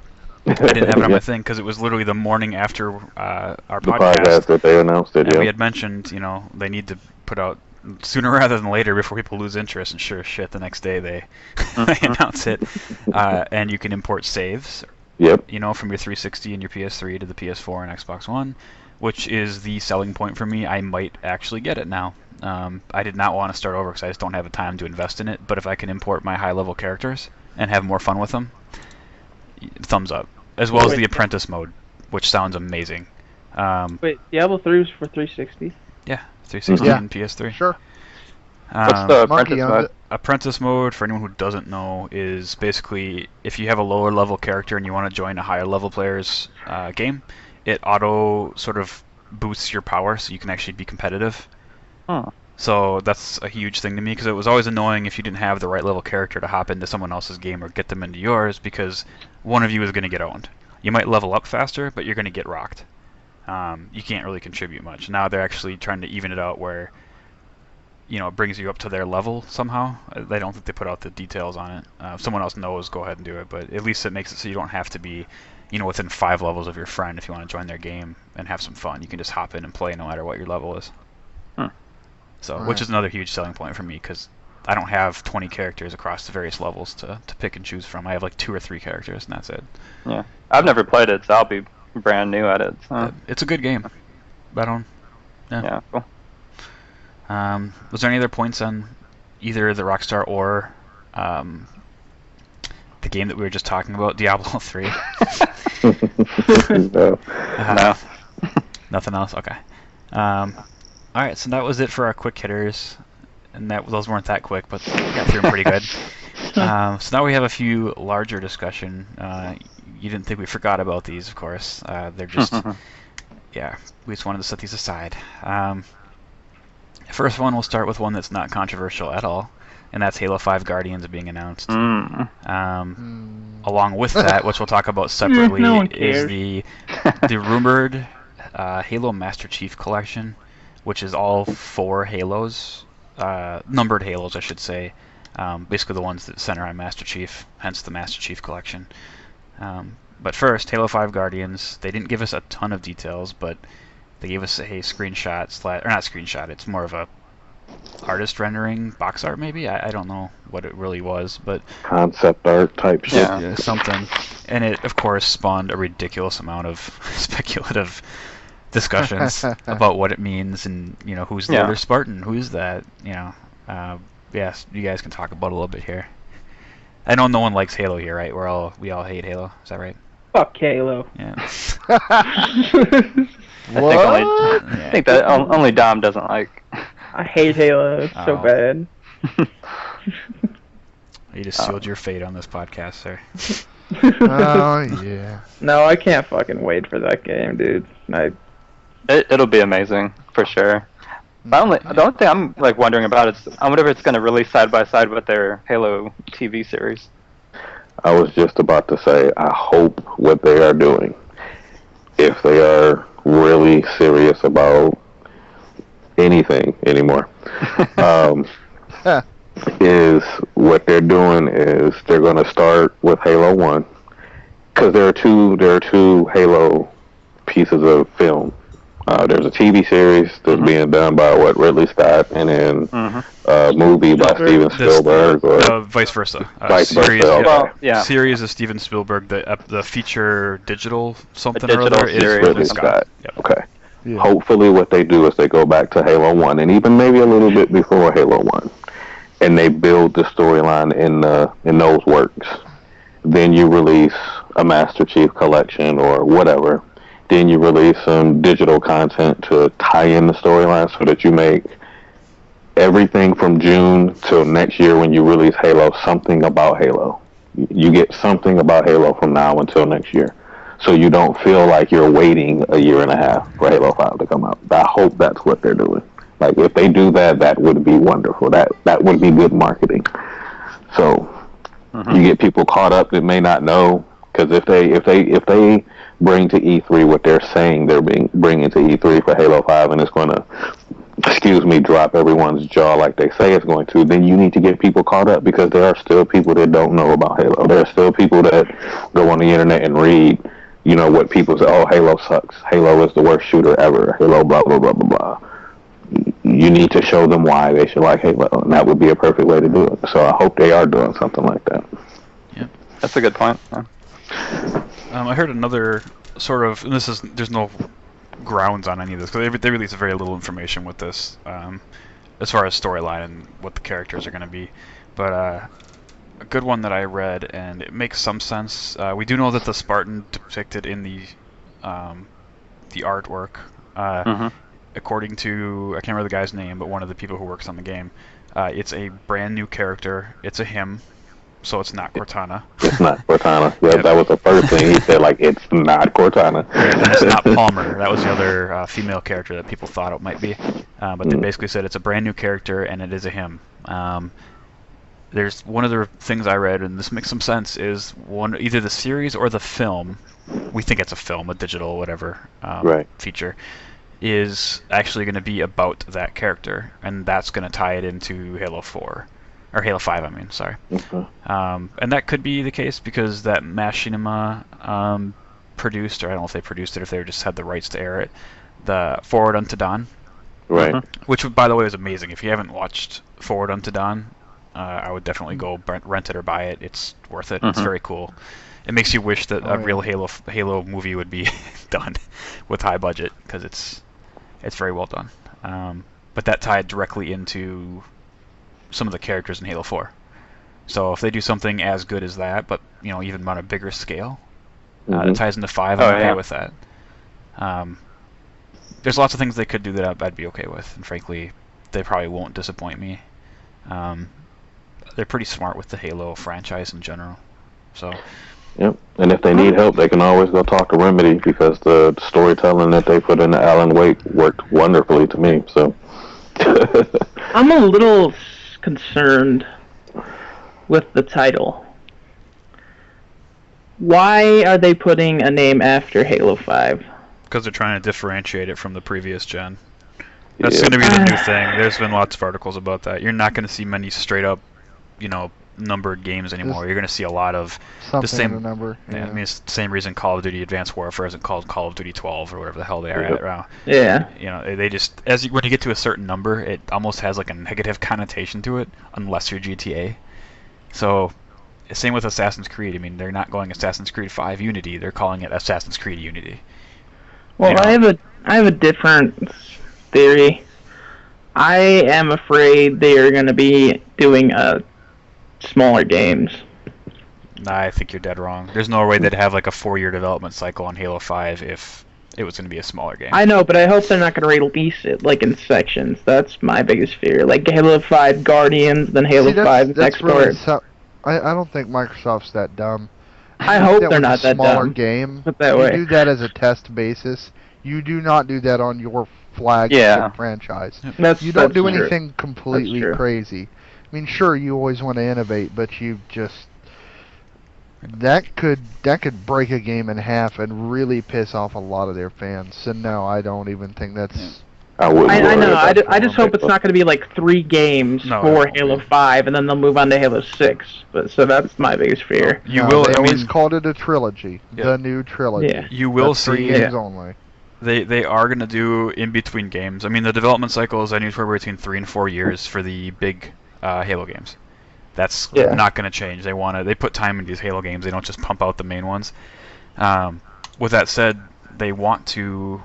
I didn't have it on my thing because it was literally the morning after our The podcast. that they announced it. And Yeah. we had mentioned, they need to put out sooner rather than later before people lose interest. And sure as shit, the next day they announce it. And you can import saves. Yep. From your 360 and your PS3 to the PS4 and Xbox One, which is the selling point for me. I might actually get it now. I did not want to start over because I just don't have the time to invest in it. But if I can import my high-level characters and have more fun with them, thumbs up. As well as the Apprentice mode, which sounds amazing. Wait, Diablo 3 was for 360? Yeah, 360 and PS3. Sure. What's the Monkey Apprentice owns mode? it. Apprentice mode, for anyone who doesn't know, is basically if you have a lower level character and you want to join a higher level player's game, it auto sort of boosts your power so you can actually be competitive. Huh. So that's a huge thing to me because it was always annoying if you didn't have the right level character to hop into someone else's game or get them into yours because one of you is going to get owned. You might level up faster, but you're going to get rocked. You can't really contribute much. Now they're actually trying to even it out where it brings you up to their level somehow. I don't think they put out the details on it. If someone else knows, go ahead and do it. But at least it makes it so you don't have to be, within 5 levels of your friend if you want to join their game and have some fun. You can just hop in and play no matter what your level is. So, which is another huge selling point for me because I don't have 20 characters across the various levels to pick and choose from. I have like 2 or 3 characters and that's it. Yeah. I've never played it, so I'll be brand new at it. So. It's a good game. Yeah. Cool. Was there any other points on either the Rockstar or the game that we were just talking about, Diablo 3? No. No. Nothing else? Okay. Alright, so that was it for our quick hitters. And those weren't that quick, but we got through them pretty good. So now we have a few larger discussion. You didn't think we forgot about these, of course. They're just... yeah, we just wanted to set these aside. First one, we'll start with one that's not controversial at all, and that's Halo 5 Guardians being announced. Along with that, which we'll talk about separately, No one is cares. the rumored Halo Master Chief Collection, which is all 4 Halos, numbered Halos, I should say. Basically the ones that center on Master Chief, hence the Master Chief Collection. But first, Halo 5 Guardians, they didn't give us a ton of details, but they gave us a screenshot, or not screenshot, it's more of a artist rendering, box art maybe? I don't know what it really was, but... Concept art type shit. Yeah, something. And it, of course, spawned a ridiculous amount of speculative discussions about what it means and, who's the other Spartan, who's that, yes, you guys can talk about it a little bit here. I know no one likes Halo here, right? We all hate Halo, is that right? Fuck Halo. Yeah. I think that only Dom doesn't like. I hate Halo. It's so bad. You just sealed your fate on this podcast, sir. Oh, yeah. No, I can't fucking wait for that game, dude. It'll be amazing, for sure. The only thing I'm wondering about is I wonder if it's going to release side by side with their Halo TV series. I was just about to say, I hope what they are doing, if they are really serious about anything anymore, is what they're doing is they're going to start with Halo 1, because there are two Halo pieces of film. There's a TV series that's being done by Ridley Scott, and then a movie by Steven Spielberg, or vice versa. vice Series, versa. Well, yeah. Series of Steven Spielberg. The feature digital something digital or other is series. Ridley Scott. Yep. Okay. Yeah. Hopefully what they do is they go back to Halo 1, and even maybe a little bit before Halo 1, and they build the storyline in those works. Then you release a Master Chief collection or whatever. Then you release some digital content to tie in the storyline so that you make everything from June till next year when you release Halo something about Halo. You get something about Halo from now until next year. So you don't feel like you're waiting a year and a half for Halo 5 to come out. I hope that's what they're doing. Like, if they do that, that would be wonderful. That would be good marketing. So you get people caught up that may not know, because if they bring to E3 what they're saying they're bringing to E3 for Halo 5, and it's going to, drop everyone's jaw like they say it's going to, then you need to get people caught up, because there are still people that don't know about Halo. There are still people that go on the internet and read, what people say, oh, Halo sucks. Halo is the worst shooter ever. Halo blah, blah, blah, blah, blah. You need to show them why they should like Halo, and that would be a perfect way to do it. So I hope they are doing something like that. Yeah. That's a good point. Yeah. I heard another sort of, and there's no grounds on any of this, because they release very little information with this, as far as storyline and what the characters are going to be. But a good one that I read, and it makes some sense. We do know that the Spartan depicted in the artwork, according to, I can't remember the guy's name, but one of the people who works on the game, it's a brand new character. It's a him. So it's not Cortana. It's not Cortana. Yeah, that was the first thing he said. Like, it's not Cortana. And it's not Palmer. That was the other female character that people thought it might be. But they basically said it's a brand new character and it is a him. There's one of the things I read, and this makes some sense, is either the series or the film. We think it's a film, a digital whatever feature, is actually going to be about that character, and that's going to tie it into Halo 4. Or Halo 5, I mean, sorry. And that could be the case, because that Machinima produced, or I don't know if they produced it, if they just had the rights to air it, the Forward Unto Dawn. Right. Which, by the way, is amazing. If you haven't watched Forward Unto Dawn, I would definitely go rent it or buy it. It's worth it. It's very cool. It makes you wish that a real Halo movie would be done with high budget, because it's very well done. But that tied directly into some of the characters in Halo 4. So if they do something as good as that, but even on a bigger scale, that ties into 5, I'm okay with that. There's lots of things they could do that I'd be okay with, and frankly, they probably won't disappoint me. They're pretty smart with the Halo franchise in general. So. Yep. And if they need help, they can always go talk to Remedy, because the storytelling that they put into Alan Wake worked wonderfully to me. So. I'm a little concerned with the title. Why are they putting a name after Halo 5? Because they're trying to differentiate it from the previous gen. That's going to be the new thing. There's been lots of articles about that. You're not going to see many straight up, numbered games anymore. You're going to see a lot of the same number. Yeah. I mean, it's the same reason Call of Duty Advanced Warfare isn't called Call of Duty 12 or whatever the hell they are at now. Yeah. They just when you get to a certain number, it almost has like a negative connotation to it, unless you're GTA. So, same with Assassin's Creed. I mean, they're not going Assassin's Creed 5 Unity. They're calling it Assassin's Creed Unity. Well, I have a different theory. I am afraid they are going to be doing smaller games. Nah, I think you're dead wrong. There's no way they'd have like a 4-year development cycle on Halo 5 if it was going to be a smaller game. I know, but I hope they're not going to release it like in sections. That's my biggest fear. Like Halo 5 Guardians, then Halo 5 next door. I don't think Microsoft's that dumb. I hope they're not that dumb. Smaller game. Put that way. You do that as a test basis. You do not do that on your flagship franchise. You don't do anything completely crazy. I mean, sure, you always want to innovate, but you just that could break a game in half and really piss off a lot of their fans. So no, I don't even think that's. I know. I just hope it's not going to be like 3 games for Halo 5, and then they'll move on to Halo 6. So that's my biggest fear. They always called it a trilogy, the new trilogy. Yeah. You will see 3 games only. They are going to do in between games. I mean, the development cycle is anywhere between 3 and 4 years for the big Halo games. That's not going to change. They put time into these Halo games. They don't just pump out the main ones. With that said, they want to.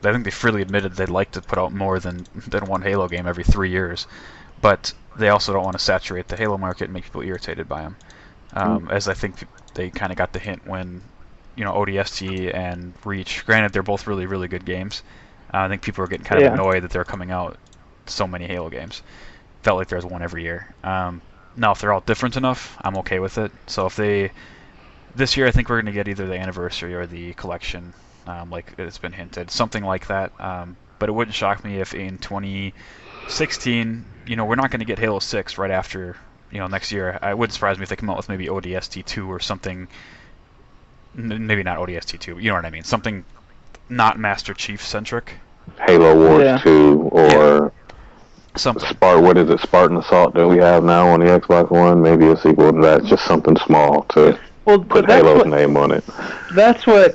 I think they freely admitted they'd like to put out more than one Halo game every 3 years, but they also don't want to saturate the Halo market and make people irritated by them. As I think they kind of got the hint when, ODST and Reach. Granted, they're both really, really good games. I think people are getting kind of annoyed that they're coming out so many Halo games. Felt like there's one every year. Now, if they're all different enough, I'm okay with it. So this year, I think we're going to get either the anniversary or the collection. Like it's been hinted, something like that. But it wouldn't shock me if in 2016, we're not going to get Halo 6 right after, next year. It wouldn't surprise me if they come out with maybe ODST 2 or something maybe not ODST2, but you know what I mean. Something not Master Chief centric. Halo Wars Yeah. 2 or Something. What is it? Spartan Assault that we have now on the Xbox One. Maybe a sequel to that. Just something small to put Halo's name on it. That's where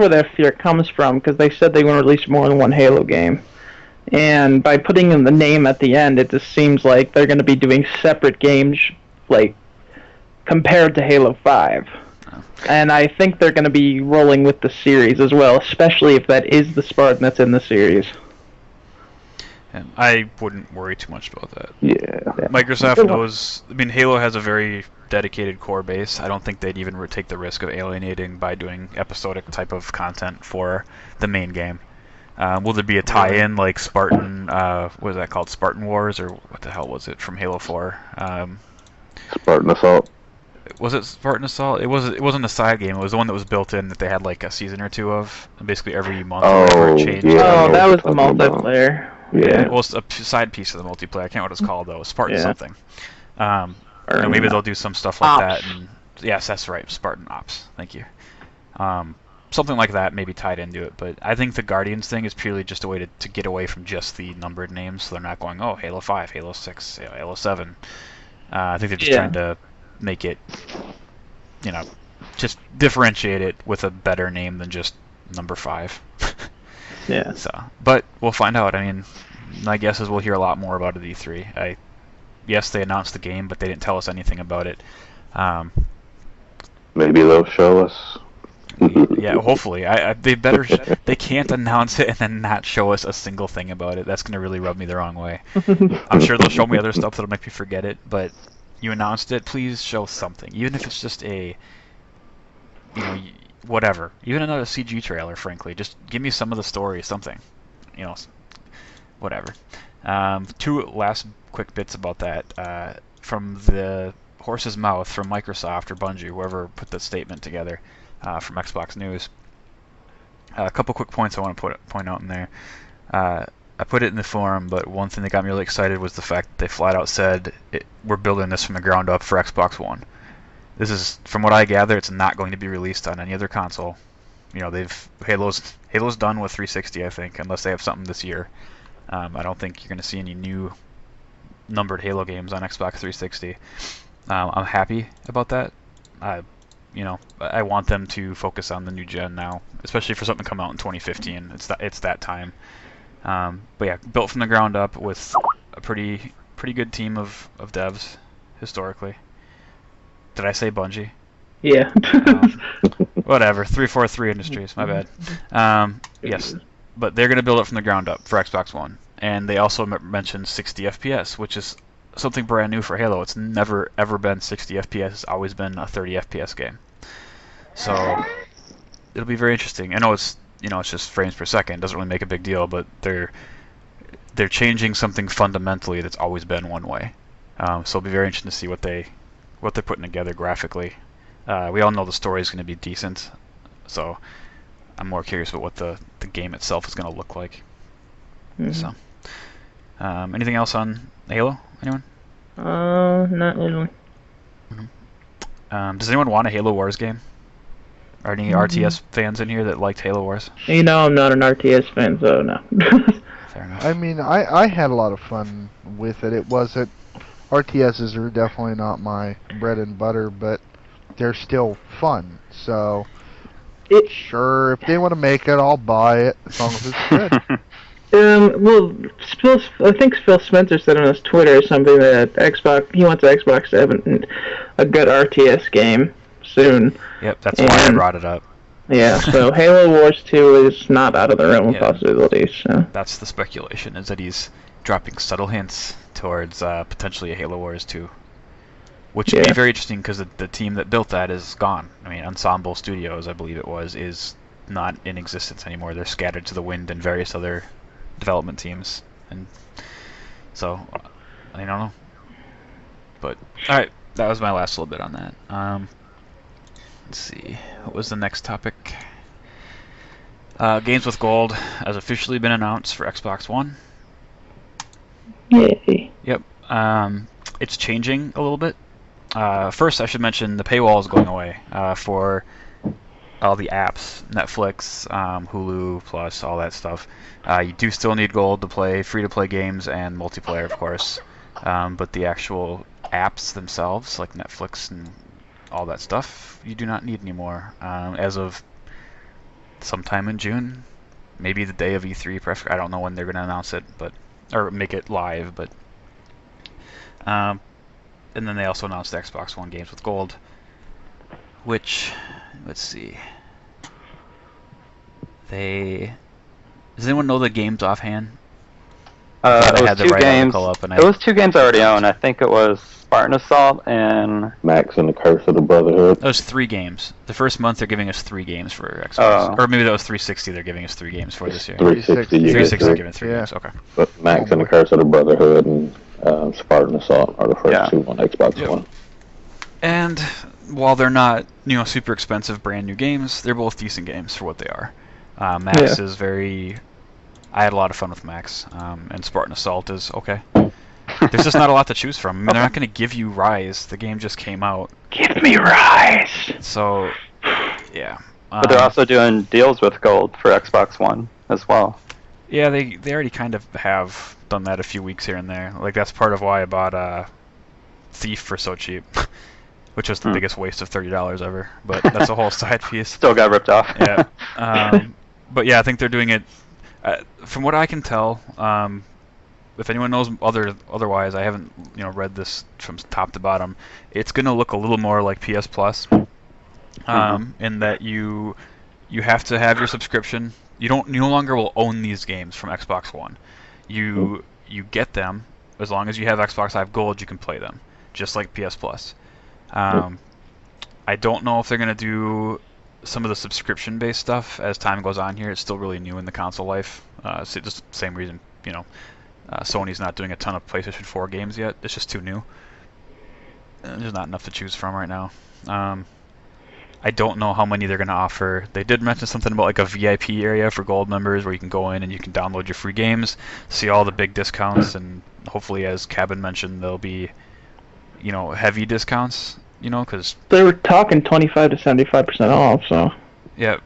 their fear comes from, because they said they want to release more than one Halo game. And by putting in the name at the end, it just seems like they're going to be doing separate games, like, compared to Halo 5. And I think they're going to be rolling with the series as well, especially if that is the Spartan that's in the series. And I wouldn't worry too much about that. Yeah. Microsoft knows. I mean, Halo has a very dedicated core base. I don't think they'd even take the risk of alienating by doing episodic type of content for the main game. Will there be a tie-in like Spartan? What was that called? Spartan Wars, or what the hell was it from Halo 4? Spartan Assault. Was it Spartan Assault? It wasn't a side game. It was the one that was built in that they had like a season or two of. And basically every month or whatever it changed. Yeah. Oh, that was the multiplayer. Yeah. Well, it's a side piece of the multiplayer. I can't remember what it's called though. Spartan something. Or Maybe they'll do some stuff like Ops. that. And yes, that's right. Spartan Ops. Thank you. Something like that maybe tied into it. But I think the Guardians thing is purely just a way to get away from just the numbered names. So they're not going, oh, Halo 5, Halo 6, Halo 7. I think they're just trying to make it, just differentiate it with a better name than just number 5. Yeah. So, but we'll find out. I mean, my guess is we'll hear a lot more about it at E3. Yes, they announced the game, but they didn't tell us anything about it. Maybe they'll show us. Yeah, hopefully. They can't announce it and then not show us a single thing about it. That's going to really rub me the wrong way. I'm sure they'll show me other stuff that'll make me forget it, but you announced it, please show something. Even if it's just whatever. Even another CG trailer, frankly. Just give me some of the story, something. Whatever. 2 last quick bits about that. From the horse's mouth from Microsoft or Bungie, whoever put the statement together from Xbox News. A couple quick points I want to point out in there. I put it in the forum, but one thing that got me really excited was the fact that they flat out said, we're building this from the ground up for Xbox One. This is, from what I gather, it's not going to be released on any other console. Halo's done with 360, I think, unless they have something this year. I don't think you're going to see any new numbered Halo games on Xbox 360. I'm happy about that. I want them to focus on the new gen now, especially for something to come out in 2015. It's that time. But yeah, built from the ground up with a pretty good team of devs historically. Did I say Bungie? Yeah. Whatever. 343 Industries. My bad. Yes, but they're going to build it from the ground up for Xbox One, and they also mentioned 60 FPS, which is something brand new for Halo. It's never ever been 60 FPS. It's always been a 30 FPS game. So it'll be very interesting. I know it's just frames per second. It doesn't really make a big deal, but they're changing something fundamentally that's always been one way. So it'll be very interesting to see what they're putting together graphically. We all know the story is going to be decent, so I'm more curious about what the game itself is going to look like. Mm-hmm. So, anything else on Halo? Anyone? Not really. Does anyone want a Halo Wars game? Are any RTS fans in here that liked Halo Wars? I'm not an RTS fan, so no. Fair enough. I mean, I had a lot of fun with it. RTSs are definitely not my bread and butter, but they're still fun. So, sure, if they want to make it, I'll buy it as long as it's good. I think Phil Spencer said on his Twitter or something that he wants Xbox to have a good RTS game soon. Yep, that's why I brought it up. Yeah, so Halo Wars 2 is not out of the realm of possibilities. So. That's the speculation, is that he's dropping subtle hints towards potentially a Halo Wars 2. Which would be very interesting because the team that built that is gone. I mean, Ensemble Studios, I believe it was, is not in existence anymore. They're scattered to the wind in various other development teams. And so, I don't know. But, alright, that was my last little bit on that. Let's see, what was the next topic? Games with Gold has officially been announced for Xbox One. Yay. Yep. It's changing a little bit. First, I should mention the paywall is going away for all the apps, Netflix, Hulu, Plus, all that stuff. You do still need gold to play free-to-play games and multiplayer, of course. But the actual apps themselves, like Netflix and all that stuff, you do not need anymore. As of sometime in June, maybe the day of E3. I don't know when they're going to announce it, or make it live. But and then they also announced the Xbox One games with gold, which, let's see. Does anyone know the games offhand? It was had the two right games. article up and It was two games I already own. I think it was Spartan Assault and Max and the Curse of the Brotherhood. That was 3 games. The first month they're giving us 3 games for Xbox. Or maybe that was 360 they're giving us 3 games for this year. 360, you 360 get giving 3 Yeah. games, okay. But Max and the Curse of the Brotherhood and Spartan Assault are the first 2 on Xbox One. And while they're not, super expensive brand new games, they're both decent games for what they are. Max is very... I had a lot of fun with Max, and Spartan Assault is okay. There's just not a lot to choose from. I mean, they're not going to give you Rise. The game just came out. Give me Rise! So, yeah. but they're also doing deals with gold for Xbox One as well. Yeah, they already kind of have done that a few weeks here and there. Like, that's part of why I bought Thief for so cheap, which was the biggest waste of $30 ever. But that's a whole side piece. Still got ripped off. Yeah. But yeah, I think they're doing it. From what I can tell, if anyone knows otherwise, I haven't read this from top to bottom. It's going to look a little more like PS Plus, in that you have to have your subscription. You no longer will own these games from Xbox One. You get them as long as you have Xbox Live Gold. You can play them, just like PS Plus. I don't know if they're going to do some of the subscription-based stuff as time goes on here. It's still really new in the console life. It's just the same reason, Sony's not doing a ton of PlayStation 4 games yet. It's just too new. There's not enough to choose from right now. I don't know how many they're going to offer. They did mention something about like a VIP area for gold members where you can go in and you can download your free games, see all the big discounts, and hopefully, as Cabin mentioned, there'll be, heavy discounts, because... They were talking 25 to 75% off, so... Yeah.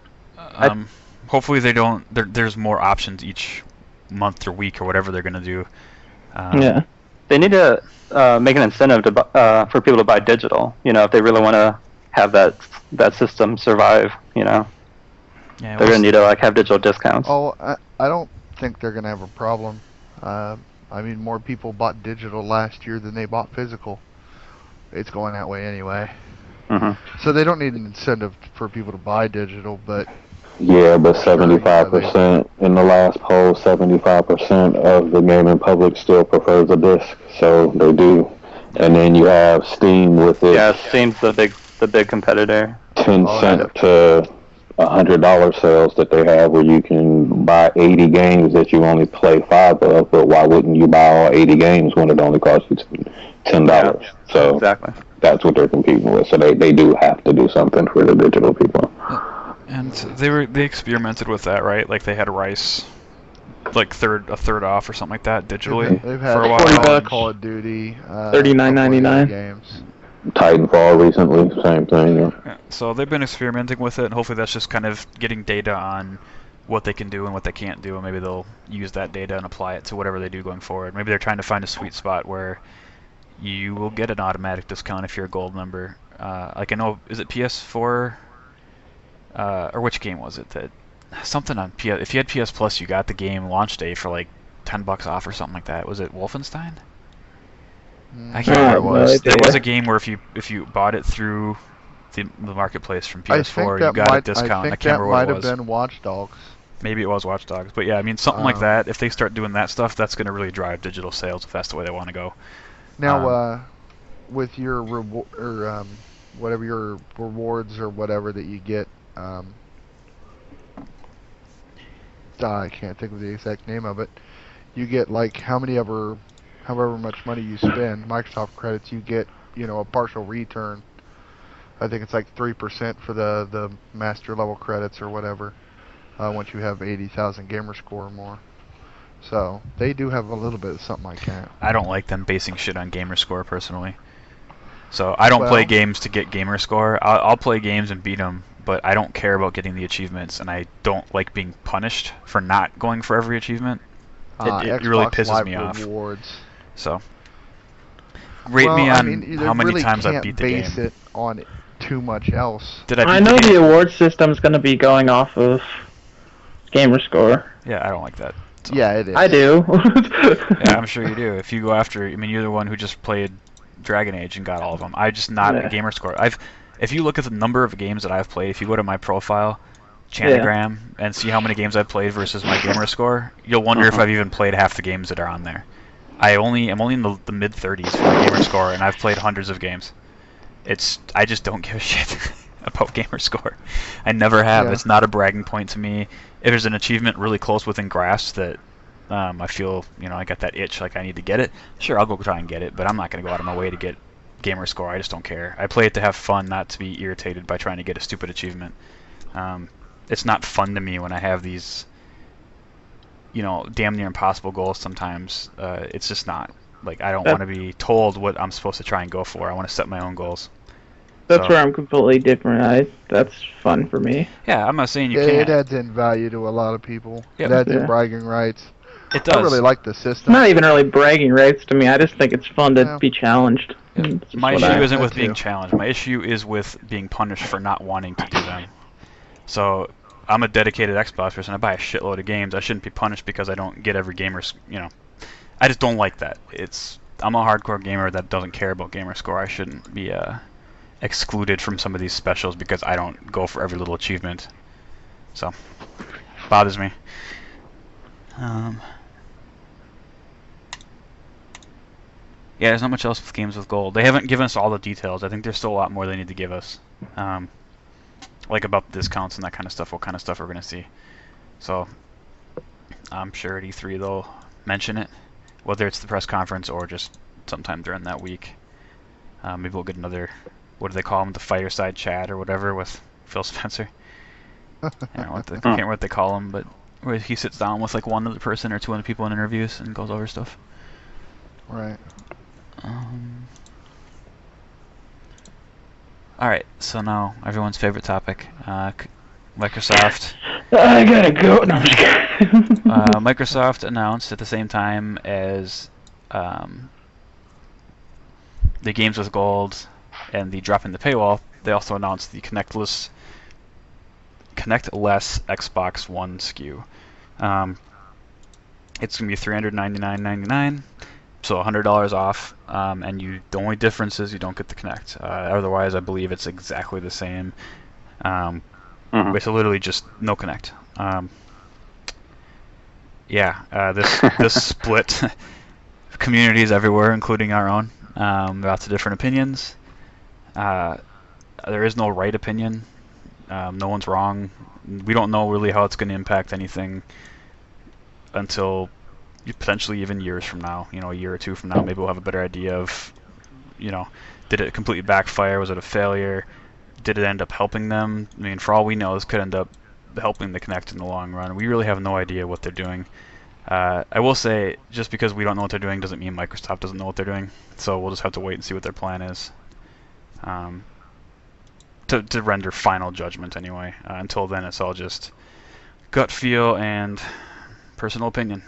Hopefully they don't... There's more options each month or week or whatever they're going to do. Yeah. They need to make an incentive for people to buy digital, if they really want to have that system survive, Yeah, they're going to need to have digital discounts. Oh, I don't think they're going to have a problem. More people bought digital last year than they bought physical. It's going that way anyway. So they don't need an incentive for people to buy digital, but... Yeah, but 75%, in the last poll, 75% of the gaming public still prefers a disc, so they do. And then you have Steam with it. Yeah, Steam's the big competitor. 10 cent to $100 sales that they have where you can buy 80 games that you only play 5 of, but why wouldn't you buy all 80 games when it only costs you $10? Yeah, so exactly. That's what they're competing with. So they do have to do something for the digital people. And they experimented with that, right? Like they had Rice, like a third off or something like that digitally They've had for a while. $40 Call of Duty, $39.99 games. Titanfall recently, same thing. Yeah, so they've been experimenting with it, and hopefully that's just kind of getting data on what they can do and what they can't do, and maybe they'll use that data and apply it to whatever they do going forward. Maybe they're trying to find a sweet spot where you will get an automatic discount if you're a gold member. Like I know, is it PS4? Or which game was it that something on PS? If you had PS Plus, you got the game launch day for like $10 off or something like that. Was it Wolfenstein? I can't remember what it was. There was a game where if you bought it through the marketplace from PS4, you got a discount. I can't remember what it was. That might have been Watch Dogs. Maybe it was Watch Dogs, but yeah, something like that. If they start doing that stuff, that's going to really drive digital sales if that's the way they want to go. Now, with your whatever your rewards or whatever that you get, I can't think of the exact name of it. You get like however much money you spend, Microsoft credits. You get a partial return. I think it's like 3% for the master level credits or whatever. Once you have 80,000 gamer score or more. So they do have a little bit of something like that. I don't like them basing shit on gamer score personally. So I don't play games to get gamer score. I'll play games and beat them but I don't care about getting the achievements, and I don't like being punished for not going for every achievement. It really Xbox pisses Live me off. rewards. So, rate me on you how many really times I can't beat the base game. it on too much else. Did I beat I know the game? the award system's going to be going off of gamer score. Yeah, I don't like that. So. Yeah, it is. I do. Yeah, I'm sure you do. If you go after, I mean, you're the one who just played Dragon Age and got all of them. I just not a gamer score. If you look at the number of games that I've played, if you go to my profile, Chanogram, and see how many games I've played versus my gamer score, you'll wonder if I've even played half the games that are on there. I'm only in the mid 30s for my gamer score, and I've played hundreds of games. I just don't give a shit about gamer score. I never have. Yeah. It's not a bragging point to me. If there's an achievement really close within grasp that I feel, I got that itch, like I need to get it, sure, I'll go try and get it, but I'm not going to go out of my way to get gamer score. I just don't care. I play it to have fun, not to be irritated by trying to get a stupid achievement. It's not fun to me when I have these, damn near impossible goals sometimes. It's just not. Like, I don't want to be told what I'm supposed to try and go for. I want to set my own goals. That's where I'm completely different. That's fun for me. Yeah, I'm not saying you It can't. adds in value to a lot of people. Yep. It adds in bragging rights. It does. I really like the It's system. not even really bragging rights to me. I just think it's fun to be challenged. My issue isn't with that being too. challenged. My issue is with being punished for not wanting to do them. So, I'm a dedicated Xbox person. I buy a shitload of games. I shouldn't be punished because I don't get every gamer's, I just don't like that. I'm a hardcore gamer that doesn't care about gamer score. I shouldn't be excluded from some of these specials because I don't go for every little achievement. So, bothers me. Yeah, there's not much else with games with gold. They haven't given us all the details. I think there's still a lot more they need to give us. Like about the discounts and that kind of stuff, what kind of stuff we're going to see. So, I'm sure at E3 they'll mention it, whether it's the press conference or just sometime during that week. Maybe we'll get another, what do they call them, the fireside chat or whatever with Phil Spencer. I don't know I can't remember what they call him, but where he sits down with like one other person or two other people in interviews and goes over stuff. Right. Alright, so now everyone's favorite topic, Microsoft. I gotta go. No, I'm just kidding. Microsoft announced at the same time as the games with gold and the drop in the paywall, they also announced the Kinect-less Xbox One Sku. It's going to be $399.99. So $100 off, and the only difference is you don't get the Kinect. Otherwise, I believe it's exactly the same. It's literally just no Kinect. This split communities everywhere, including our own. Lots of different opinions. There is no right opinion. No one's wrong. We don't know really how it's going to impact anything until potentially even years from now, a year or two from now, maybe we'll have a better idea of, did it completely backfire? Was it a failure? Did it end up helping them? I mean, for all we know, this could end up helping the Kinect in the long run. We really have no idea what they're doing. I will say, just because we don't know what they're doing doesn't mean Microsoft doesn't know what they're doing. So we'll just have to wait and see what their plan is. To render final judgment anyway. Until then, it's all just gut feel and personal opinion.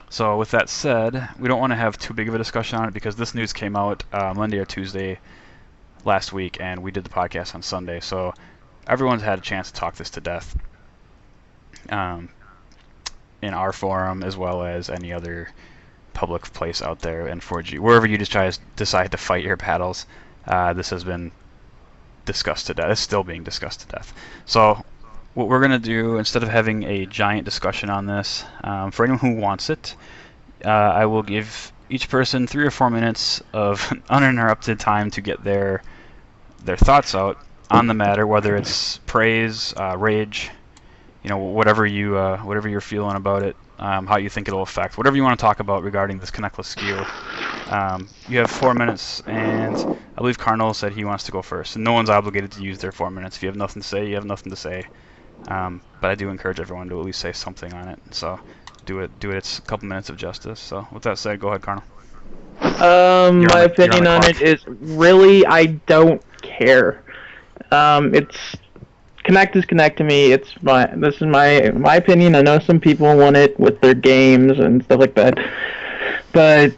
So with that said, we don't want to have too big of a discussion on it because this news came out Monday or Tuesday last week, and we did the podcast on Sunday, so everyone's had a chance to talk this to death in our forum as well as any other public place out there in 4G. Wherever you decide to fight your battles, this has been discussed to death. It's still being discussed to death. So what we're going to do, instead of having a giant discussion on this, for anyone who wants it, I will give each person 3 or 4 minutes of uninterrupted time to get their thoughts out on the matter, whether it's praise, rage, whatever you're feeling about it, how you think it'll affect, whatever you want to talk about regarding this Kinect-less Sku. You have 4 minutes, and I believe Carnal said he wants to go first. And no one's obligated to use their 4 minutes. If you have nothing to say, you have nothing to say. But I do encourage everyone to at least say something on it. So do it its couple minutes of justice. So with that said, go ahead, Carnal. My opinion on it is really I don't care. It's Kinect is Kinect to me. This is my opinion. I know some people want it with their games and stuff like that, but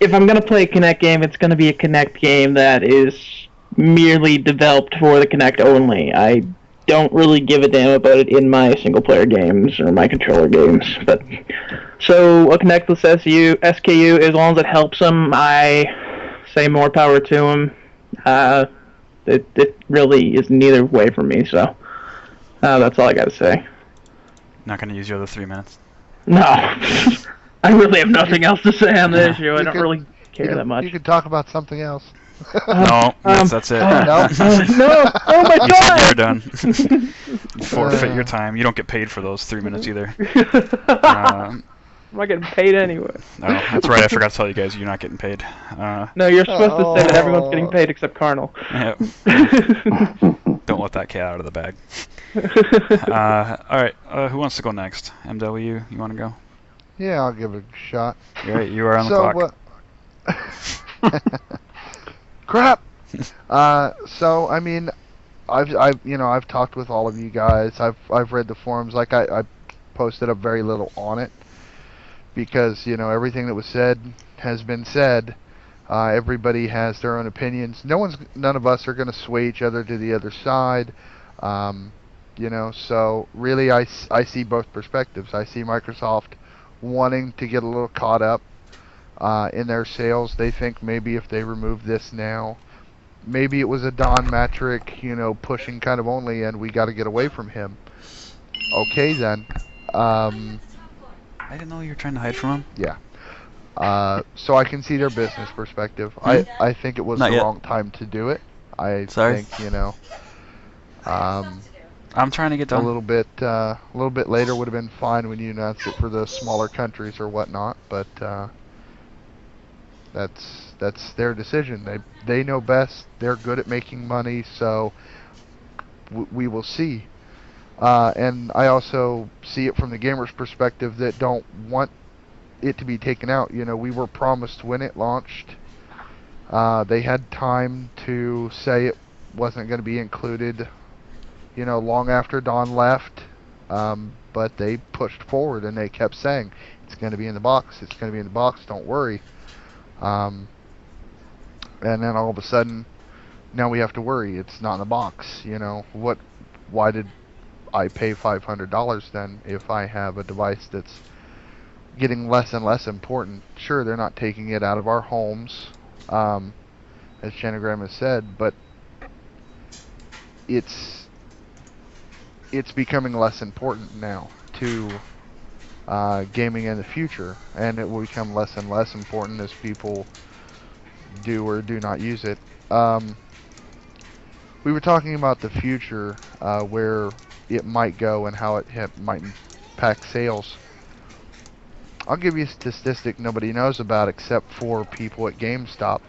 if I'm gonna play a Kinect game, it's gonna be a Kinect game that is merely developed for the Kinect only. I don't really give a damn about it in my single-player games or my controller games. But so a Kinect-less SKU, as long as it helps them, I say more power to them. It really is neither way for me. So that's all I gotta say. Not gonna use your other 3 minutes. No, I really have nothing else to say on the issue. I don't really care that much. You could talk about something else. No, that's it. No. No! Oh my god! You're done. You forfeit your time. You don't get paid for those 3 minutes either. I'm not getting paid anyway. No, that's right. I forgot to tell you guys, you're not getting paid. No, you're supposed to say that everyone's getting paid except Carnal. Yeah. Don't let that cat out of the bag. All right. Who wants to go next? MW, you want to go? Yeah, I'll give it a shot. All right, you are on the clock. Crap. So I mean, I've talked with all of you guys. I've read the forums. Like I posted up very little on it because everything that was said has been said. Everybody has their own opinions. None of us are going to sway each other to the other side. So really, I see both perspectives. I see Microsoft wanting to get a little caught up in their sales. They think maybe if they remove this now, maybe it was a Don Matrick, pushing kind of only, and we got to get away from him. Okay then. I didn't know you were trying to hide from him. Yeah. So I can see their business perspective. I think it was Not the yet. wrong time to do it. I Sorry. think I'm trying to get done. a little bit later would have been fine when you announced it for the smaller countries or whatnot, but that's their decision. They know best. They're good at making money, so we will see. And I also see it from the gamers' perspective that don't want it to be taken out. We were promised when it launched. They had time to say it wasn't going to be included, long after Don left. But they pushed forward and they kept saying, it's going to be in the box, it's going to be in the box, don't worry. And then all of a sudden, now we have to worry, it's not in the box. Why did I pay $500 then if I have a device that's getting less and less important? Sure, they're not taking it out of our homes, as Chanogram has said, but it's becoming less important now to gaming in the future, and it will become less and less important as people do or do not use it. We were talking about the future, where it might go and how it might impact sales. I'll give you a statistic nobody knows about except for people at GameStop.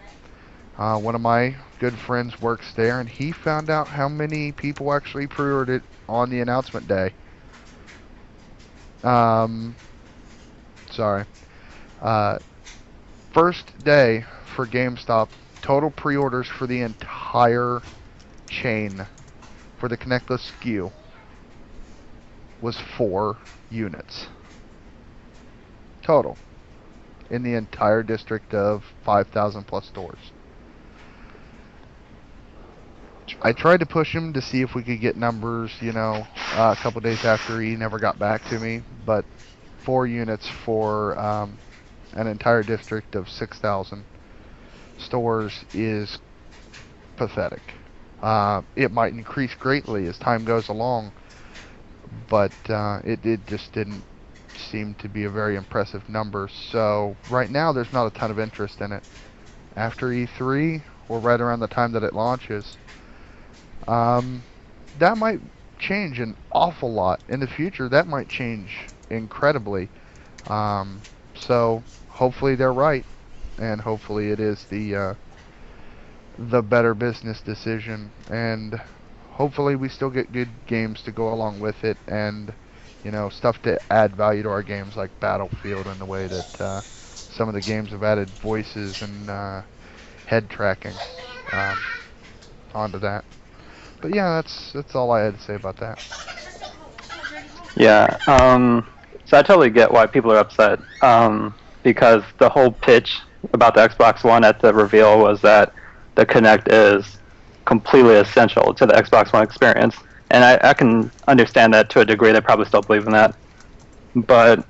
One of my good friends works there, and he found out how many people actually pre-ordered it on the announcement day. First day for GameStop, total pre-orders for the entire chain for the Kinect-less Sku was 4 units. Total. In the entire district of 5,000 plus stores. I tried to push him to see if we could get numbers, a couple days after. He never got back to me, but 4 units for an entire district of 6,000 stores is pathetic. It might increase greatly as time goes along, but it just didn't seem to be a very impressive number. So right now there's not a ton of interest in it. After E3, or right around the time that it launches, that might change an awful lot. In the future, that might change incredibly. So hopefully they're right, and hopefully it is the better business decision, and hopefully we still get good games to go along with it, and stuff to add value to our games like Battlefield, in the way that some of the games have added voices and head tracking onto that. But yeah, that's all I had to say about that. Yeah. So I totally get why people are upset. Because the whole pitch about the Xbox One at the reveal was that the Kinect is completely essential to the Xbox One experience, and I can understand that to a degree. They probably still believe in that, but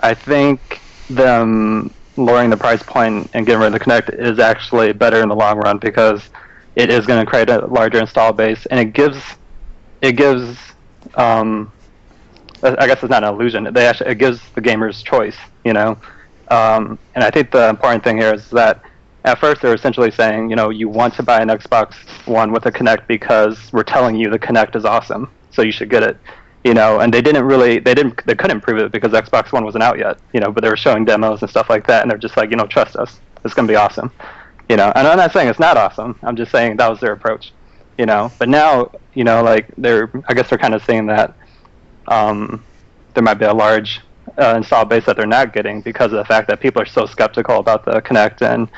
I think them lowering the price point and getting rid of the Kinect is actually better in the long run because it is going to create a larger install base, and it gives I guess it's not an illusion. It gives the gamers choice, you know. And I think the important thing here is that at first they were essentially saying, you know, you want to buy an Xbox One with a Kinect because we're telling you the Kinect is awesome, so you should get it, you know. And they couldn't prove it because Xbox One wasn't out yet, you know. But they were showing demos and stuff like that, and they're just like, you know, trust us, it's gonna be awesome, you know. And I'm not saying it's not awesome. I'm just saying that was their approach, you know. But now, you know, like I guess they're kind of saying that. There might be a large install base that they're not getting because of the fact that people are so skeptical about the Kinect and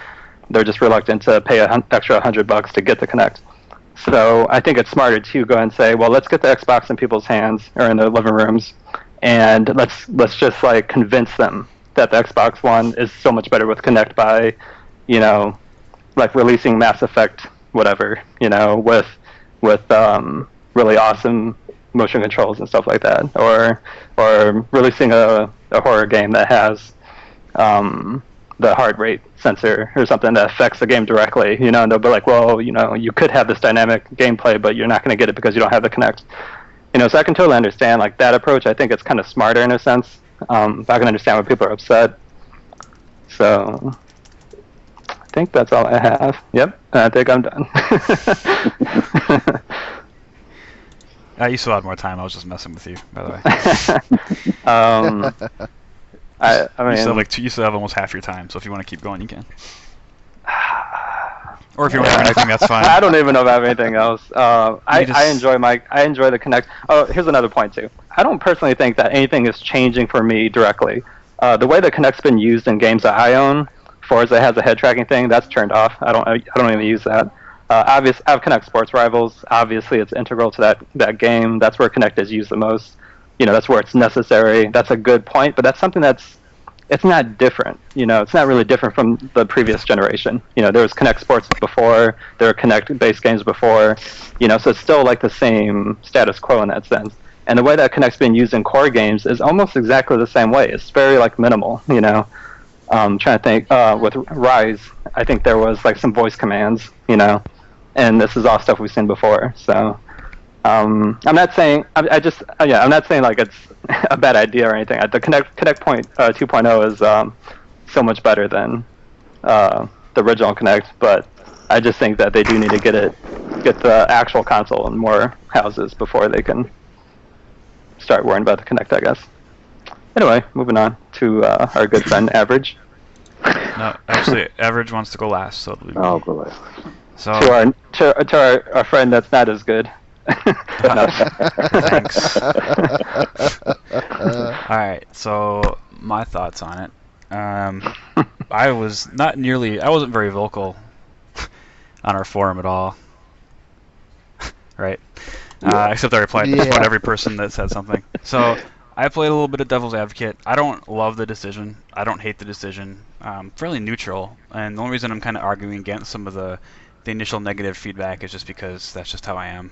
they're just reluctant to pay an extra $100 to get the Kinect. So I think it's smarter to go and say, well, let's get the Xbox in people's hands or in their living rooms, and let's just like convince them that the Xbox One is so much better with Kinect by, you know, like releasing Mass Effect, whatever, you know, with really awesome motion controls and stuff like that, or releasing a horror game that has the heart rate sensor or something that affects the game directly, you know, and they'll be like, well, you know, you could have this dynamic gameplay, but you're not going to get it because you don't have the Kinect. You know, so I can totally understand like that approach. I think it's kind of smarter in a sense. But I can understand why people are upset. So I think that's all I have. Yep, I think I'm done. You still had more time. I was just messing with you, by the way. I mean, you still have almost half your time. So if you want to keep going, you can. Or if you don't have anything, that's fine. I don't even know if I have anything else. I enjoy the Kinect. Oh, here's another point too. I don't personally think that anything is changing for me directly. The way the Kinect's been used in games that I own, Forza has a head tracking thing. That's turned off. I don't even use that. I have Kinect Sports Rivals. Obviously, it's integral to that game. That's where Kinect is used the most. You know, that's where it's necessary. That's a good point, but that's something it's not different. You know, it's not really different from the previous generation. You know, there was Kinect Sports before. There were Kinect-based games before. You know, so it's still like the same status quo in that sense. And the way that Kinect's being used in core games is almost exactly the same way. It's very like minimal. You know, trying to think with Rise, I think there was like some voice commands. You know. And this is all stuff we've seen before. So I'm not saying I'm not saying like it's a bad idea or anything. The Kinect point 2.0 is so much better than the original Kinect, but I just think that they do need to get the actual console in more houses before they can start worrying about the Kinect, I guess. Anyway, moving on to our good friend Average. No, actually, Average wants to go last, so I'll go last. So to our friend that's not as good. Thanks. All right, so my thoughts on it. I wasn't very vocal on our forum at all. Right? Except I replied to about every person that said something. So I played a little bit of devil's advocate. I don't love the decision. I don't hate the decision. Fairly neutral. And the only reason I'm kind of arguing against some of the initial negative feedback is just because that's just how I am.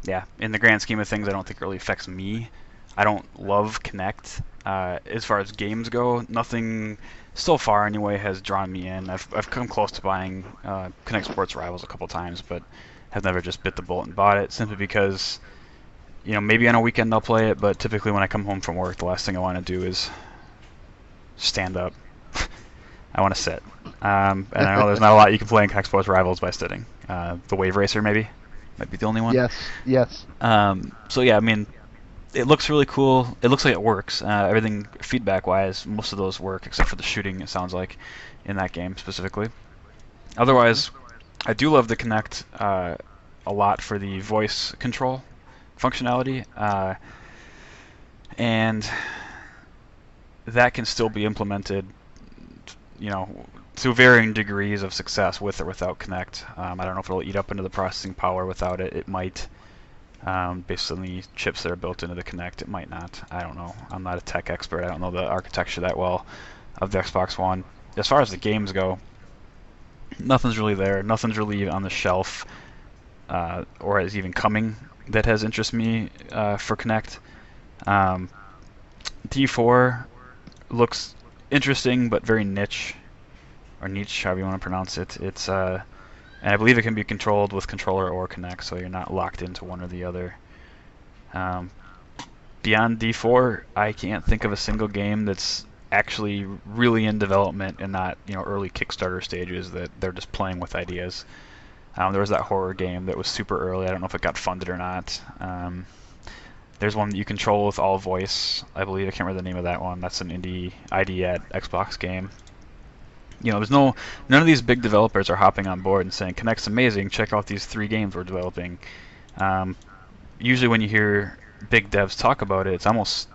Yeah, in the grand scheme of things, I don't think it really affects me. I don't love Kinect. As far as games go, nothing so far anyway has drawn me in. I've come close to buying Kinect Sports Rivals a couple times, but have never just bit the bullet and bought it, simply because, you know, maybe on a weekend I'll play it, but typically when I come home from work, the last thing I want to do is stand up. I want to sit. And I know there's not a lot you can play in Kinect Sports Rivals by sitting. The Wave Racer maybe might be the only one. Yes. So yeah, I mean, it looks really cool. It looks like it works. Everything feedback-wise, most of those work except for the shooting. It sounds like in that game specifically. Otherwise, I do love the Kinect a lot for the voice control functionality, and that can still be implemented, you know, to varying degrees of success with or without Kinect. I don't know if it'll eat up into the processing power without it. It might. Based on the chips that are built into the Kinect, it might not. I don't know. I'm not a tech expert. I don't know the architecture that well of the Xbox One. As far as the games go, nothing's really there. Nothing's really on the shelf or is even coming that has interested me for Kinect. D4 looks interesting, but very niche, or niche, however you want to pronounce it. It's and I believe it can be controlled with controller or Kinect, so you're not locked into one or the other. Beyond D4, I can't think of a single game that's actually really in development and not, early Kickstarter stages that they're just playing with ideas. There was that horror game that was super early. I don't know if it got funded or not. There's one that you control with all voice. I believe I can't remember the name of that one. That's an indie ID at Xbox game. There's none of these big developers are hopping on board and saying, Kinect's amazing, check out these 3 games we're developing. Usually when you hear big devs talk about it, it's almost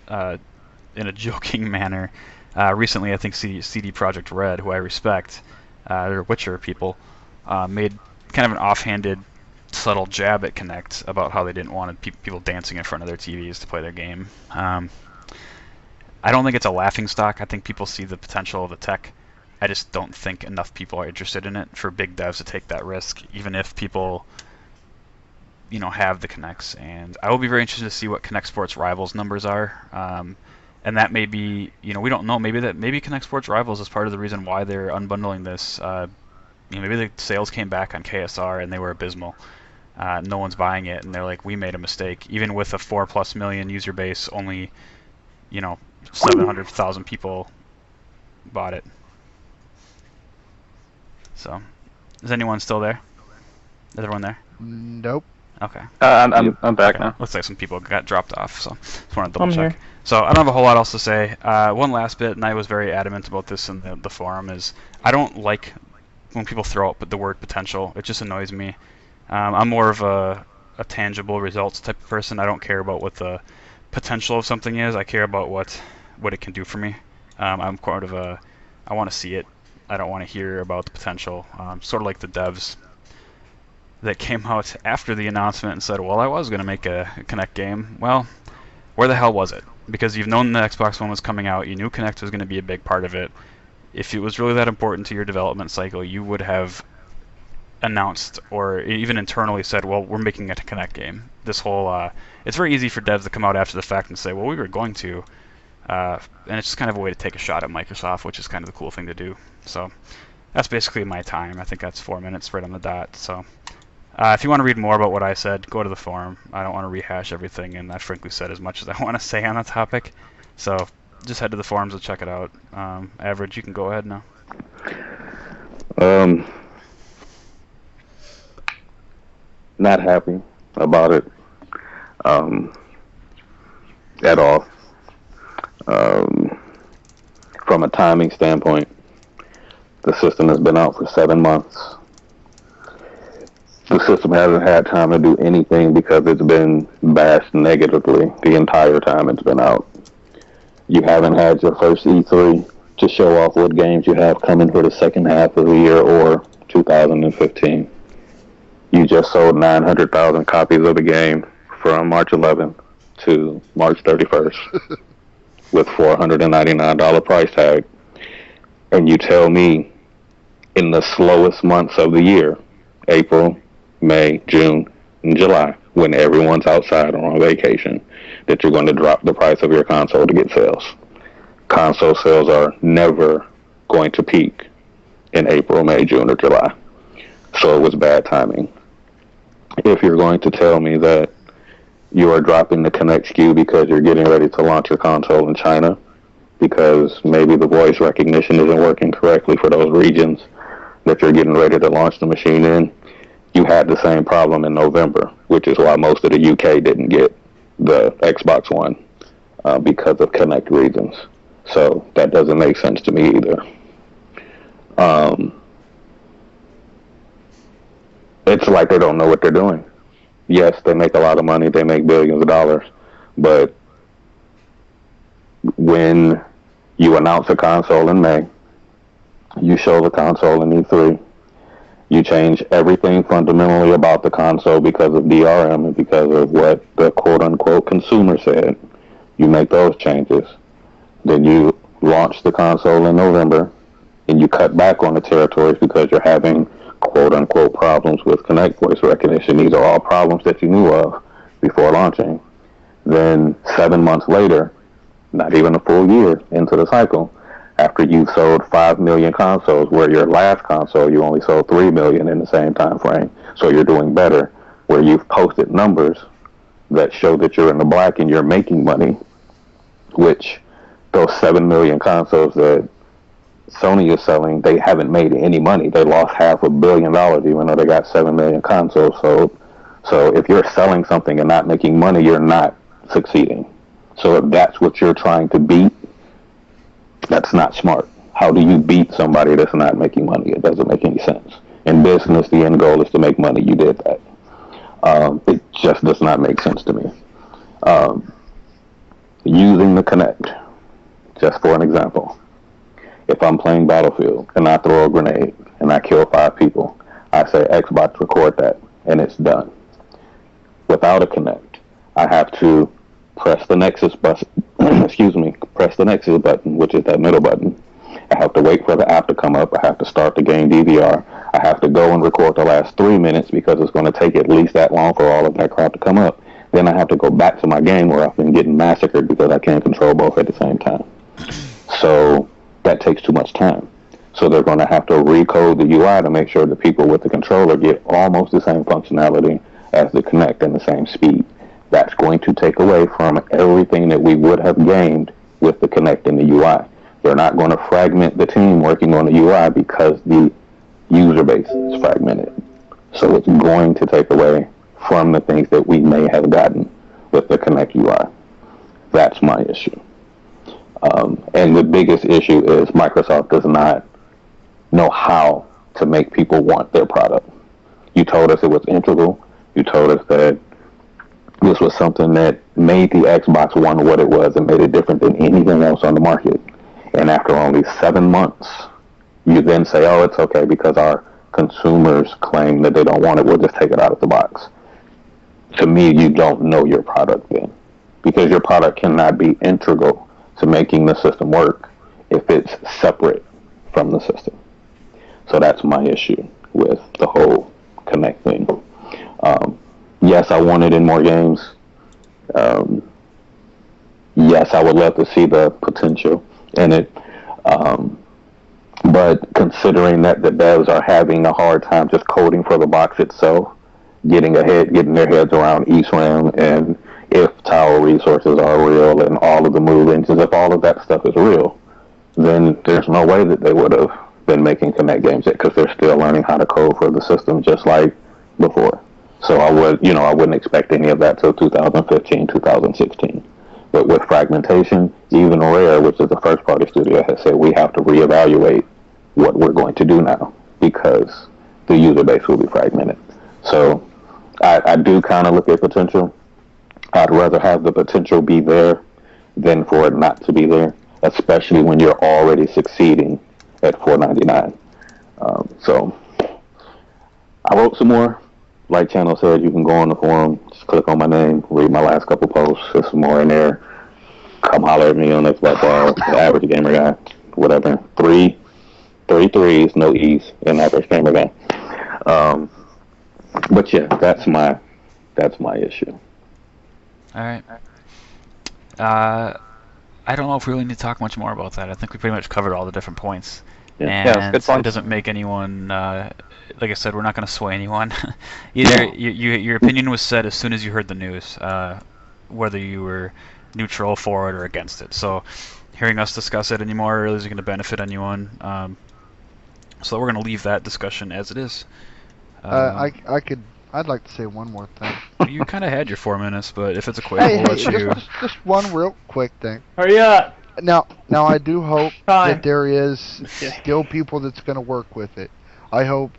in a joking manner. Recently, I think CD Projekt Red, who I respect, they're Witcher people, made kind of an offhanded, subtle jab at Kinect about how they didn't want people dancing in front of their TVs to play their game. I don't think it's a laughingstock. I think people see the potential of the tech. I just don't think enough people are interested in it for big devs to take that risk, even if people, have the Kinects. And I will be very interested to see what Kinect Sports Rivals numbers are. And that may be, we don't know. Maybe Kinect Sports Rivals is part of the reason why they're unbundling this. Maybe the sales came back on KSR and they were abysmal. No one's buying it, and they're like, we made a mistake. Even with a 4+ million user base, only, 700,000 people bought it. So, is anyone still there? Is everyone there? Nope. Okay. I'm back now. Looks like some people got dropped off, so just want to double check. So I don't have a whole lot else to say. One last bit, and I was very adamant about this in the forum, is I don't like when people throw out the word potential. It just annoys me. I'm more of a tangible results type of person. I don't care about what the potential of something is. I care about what it can do for me. I'm part of I want to see it. I don't want to hear about the potential. Sort of like the devs that came out after the announcement and said, well, I was going to make a Kinect game. Well, where the hell was it? Because you've known the Xbox One was coming out. You knew Kinect was going to be a big part of it. If it was really that important to your development cycle, you would have announced or even internally said, well, we're making a Kinect game. This whole, it's very easy for devs to come out after the fact and say, well, we were going to. And it's just kind of a way to take a shot at Microsoft, which is kind of the cool thing to do. So that's basically my time. I think that's 4 minutes right on the dot. So if you want to read more about what I said, go to the forum. I don't want to rehash everything, and I frankly said as much as I want to say on the topic. So just head to the forums and check it out. Av3rag, you can go ahead now. Not happy about it at all. From a timing standpoint, the system has been out for 7 months. The system hasn't had time to do anything because it's been bashed negatively the entire time it's been out. You haven't had your first E3 to show off what games you have coming for the second half of the year or 2015. You just sold 900,000 copies of the game from March 11th to March 31st with $499 price tag. And you tell me in the slowest months of the year, April, May, June, and July, when everyone's outside or on vacation, that you're going to drop the price of your console to get sales. Console sales are never going to peak in April, May, June, or July. So it was bad timing. If you're going to tell me that you are dropping the Kinect Sku because you're getting ready to launch your console in China, because maybe the voice recognition isn't working correctly for those regions that you're getting ready to launch the machine in, you had the same problem in November, which is why most of the UK didn't get the Xbox One because of Kinect reasons. So that doesn't make sense to me either. It's like they don't know what they're doing. Yes, they make a lot of money. They make billions of dollars. But when you announce a console in May, You show the console in E3. You change everything fundamentally about the console because of DRM and because of what the quote-unquote consumer said. You make those changes. Then you launch the console in November, and you cut back on the territories because you're having quote-unquote problems with Kinect voice recognition. These are all problems that you knew of before launching. Then 7 months later, not even a full year into the cycle, after you've sold 5 million consoles, where your last console you only sold 3 million in the same time frame, so you're doing better, where you've posted numbers that show that you're in the black and you're making money, which those 7 million consoles that Sony is selling, they haven't made any money. They lost $500 million even though they got 7 million consoles sold. So if you're selling something and not making money, you're not succeeding. So if that's what you're trying to beat, that's not smart. How do you beat somebody that's not making money? It doesn't make any sense. In business, the end goal is to make money. You did that. It just does not make sense to me. Using the Kinect, just for an example. If I'm playing Battlefield and I throw a grenade and I kill 5 people, I say, Xbox, record that, and it's done. Without a Kinect, I have to press the Nexus button, press the Nexus button, which is that middle button. I have to wait for the app to come up. I have to start the game DVR. I have to go and record the last 3 minutes because it's going to take at least that long for all of that crap to come up. Then I have to go back to my game where I've been getting massacred because I can't control both at the same time. So that takes too much time. So they're going to have to recode the UI to make sure the people with the controller get almost the same functionality as the Kinect and the same speed. That's going to take away from everything that we would have gained with the Kinect and the UI. They're not going to fragment the team working on the UI because the user base is fragmented. So it's going to take away from the things that we may have gotten with the Kinect UI. That's my issue. And the biggest issue is Microsoft does not know how to make people want their product. You told us it was integral. You told us that this was something that made the Xbox One what it was and made it different than anything else on the market. And after only 7 months, you then say, oh, it's okay because our consumers claim that they don't want it. We'll just take it out of the box. To me, you don't know your product then, because your product cannot be integral to making the system work if it's separate from the system. So that's my issue with the whole Kinect thing. Yes, I want it in more games. Yes, I would love to see the potential in it. But considering that the devs are having a hard time just coding for the box itself, getting their heads around eSRAM and if tower resources are real and all of the move engines, if all of that stuff is real, then there's no way that they would have been making Kinect games yet because they're still learning how to code for the system just like before. So I wouldn't expect any of that till 2015, 2016. But with fragmentation, even Rare, which is the first party studio, has said we have to reevaluate what we're going to do now because the user base will be fragmented. So I do kind of look at potential. I'd rather have the potential be there than for it not to be there, especially when you're already succeeding at $4.99. So I wrote some more. Like Channel said, you can go on the forum, just click on my name, read my last couple posts. There's some more in there. Come holler at me on Xbox Bar, the Average Gamer Guy, whatever. 3 threes, no E's, in Average Gamer Guy. But yeah, that's my issue. All right. I don't know if we really need to talk much more about that. I think we pretty much covered all the different points. Yeah. And Yeah, good point. it doesn't make anyone, like I said, we're not going to sway anyone. Either your opinion was set as soon as you heard the news, whether you were neutral, for it, or against it. So hearing us discuss it anymore really isn't going to benefit anyone. So we're going to leave that discussion as it is. I'd like to say one more thing. You kind of had your 4 minutes, but if it's a quick, Hey, we'll let you. just one real quick thing. Hurry up! Now I do hope Fine. that there is still people that's going to work with it. I hope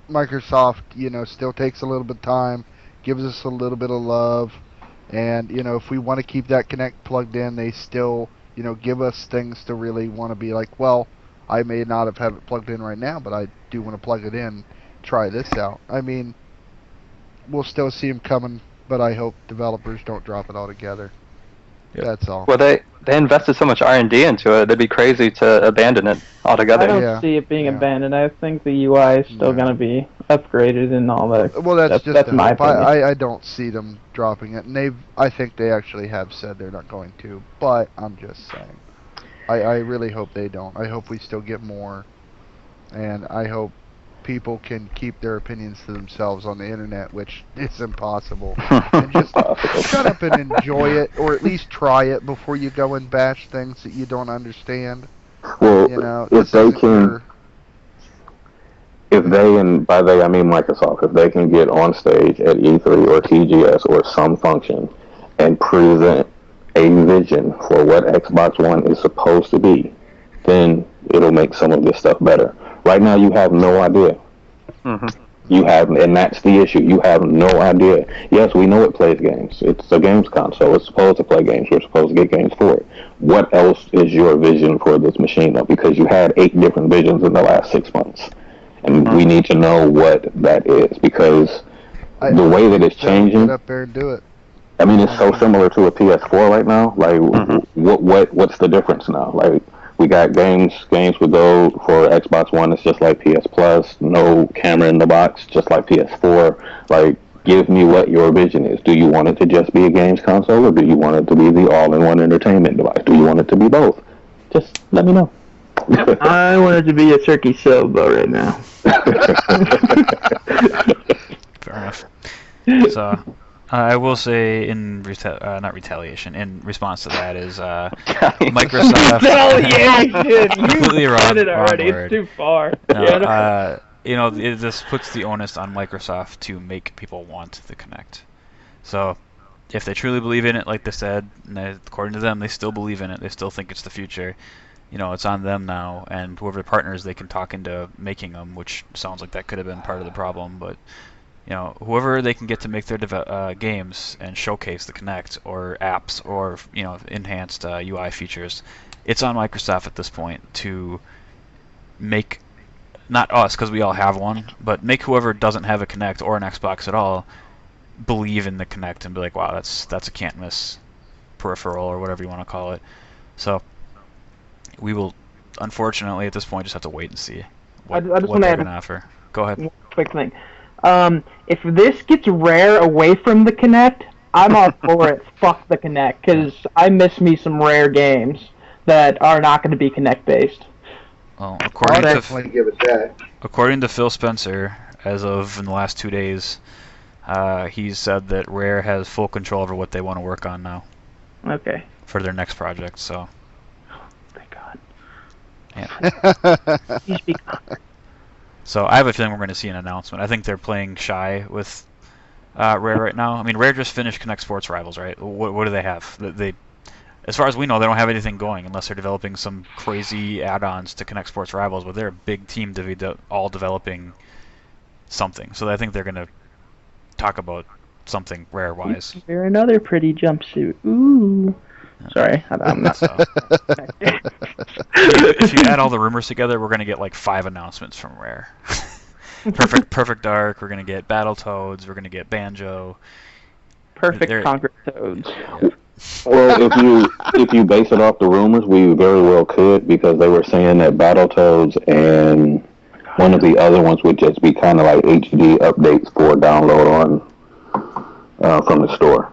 Microsoft, still takes a little bit of time, gives us a little bit of love, and, if we want to keep that Kinect plugged in, they still, give us things to really want to be like, well, I may not have it plugged in right now, but I do want to plug it in, try this out. I mean, we'll still see them coming, but I hope developers don't drop it altogether. Yep. That's all. Well, they invested so much R&D into it. It'd be crazy to abandon it I altogether. don't see it being abandoned. I think the UI is still going to be upgraded and all that. Well, that's my opinion. I don't see them dropping it, and I think they actually have said they're not going to, but I'm just saying. I really hope they don't. I hope we still get more, and I hope people can keep their opinions to themselves on the internet, which is impossible. And just shut up and enjoy it, or at least try it before you go and bash things that you don't understand. Well, You know, if they can, if they, and by they I mean Microsoft, if they can get on stage at E3 or TGS or some function and present a vision for what Xbox One is supposed to be, then it'll make some of this stuff better. Right now, you have no idea. Mm-hmm. You have, and that's the issue. You have no idea. Yes, we know it plays games. It's a games console. It's supposed to play games. We're supposed to get games for it. What else is your vision for this machine, though? Because you had 8 different visions in the last 6 months, and we need to know what that is, because the way that it's changing. Get up there and do it. I mean, it's so similar to a PS4 right now. Like, what's the difference now? Like, we got games would go for Xbox One. It's just like PS Plus, no camera in the box, just like PS4. Like, give me what your vision is. Do you want it to just be a games console, or do you want it to be the all-in-one entertainment device? Do you want it to be both? Just let me know. I want it to be a turkey Silva right now. Fair enough. So, I will say in not retaliation, in response to that is Microsoft. Retaliation! Completely You wrong. said it already. Word. It's too far. No, you know, this puts the onus on Microsoft to make people want the Kinect. So, if they truly believe in it, like they said, and according to them, they still believe in it. They still think it's the future. You know, it's on them now, and whoever partners they can talk into making them, which sounds like that could have been part of the problem, but. You know, whoever they can get to make their games and showcase the Kinect or apps or, you know, enhanced UI features, it's on Microsoft at this point to make, not us because we all have one, but make whoever doesn't have a Kinect or an Xbox at all believe in the Kinect and be like, wow, that's a can't miss peripheral or whatever you want to call it. So we will, unfortunately, at this point, just have to wait and see what they're going to offer. Go ahead. One quick thing. If this gets Rare away from the Kinect, I'm all for it. Fuck the Kinect, because I miss me some Rare games that are not going to be Kinect-based. Well, according to Phil Spencer, as of in the last 2 days, he's said that Rare has full control over what they want to work on now. Okay. For their next project, so. Thank God. Yeah. Please be conquered. So I have a feeling we're going to see an announcement. I think they're playing shy with Rare right now. I mean, Rare just finished Kinect Sports Rivals, right? What do they have? They, as far as we know, they don't have anything going unless they're developing some crazy add-ons to Kinect Sports Rivals. But they're a big team to be all developing something. So I think they're going to talk about something Rare-wise. Wear another pretty jumpsuit. Ooh. Sorry, I'm not. So, if you add all the rumors together, we're going to get like 5 announcements from Rare. Perfect Dark, we're going to get Battletoads, we're going to get Banjo. Perfect Conquer Toads. Yeah. Well, if you base it off the rumors, we very well could, because they were saying that Battletoads and one of the other ones would just be kind of like HD updates for download on from the store,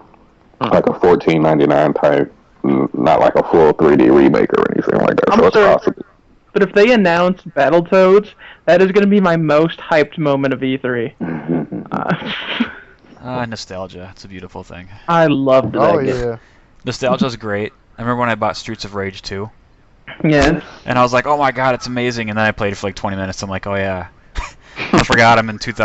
like a $14.99 type. Not like a full 3D remake or anything like that. So it's possible. But if they announce Battletoads, that is going to be my most hyped moment of E3. Nostalgia. It's a beautiful thing. I loved that game. Yeah. Nostalgia's great. I remember when I bought Streets of Rage 2. Yeah. And I was like, oh my god, it's amazing. And then I played it for like 20 minutes. I'm like, oh yeah. I forgot I'm in 10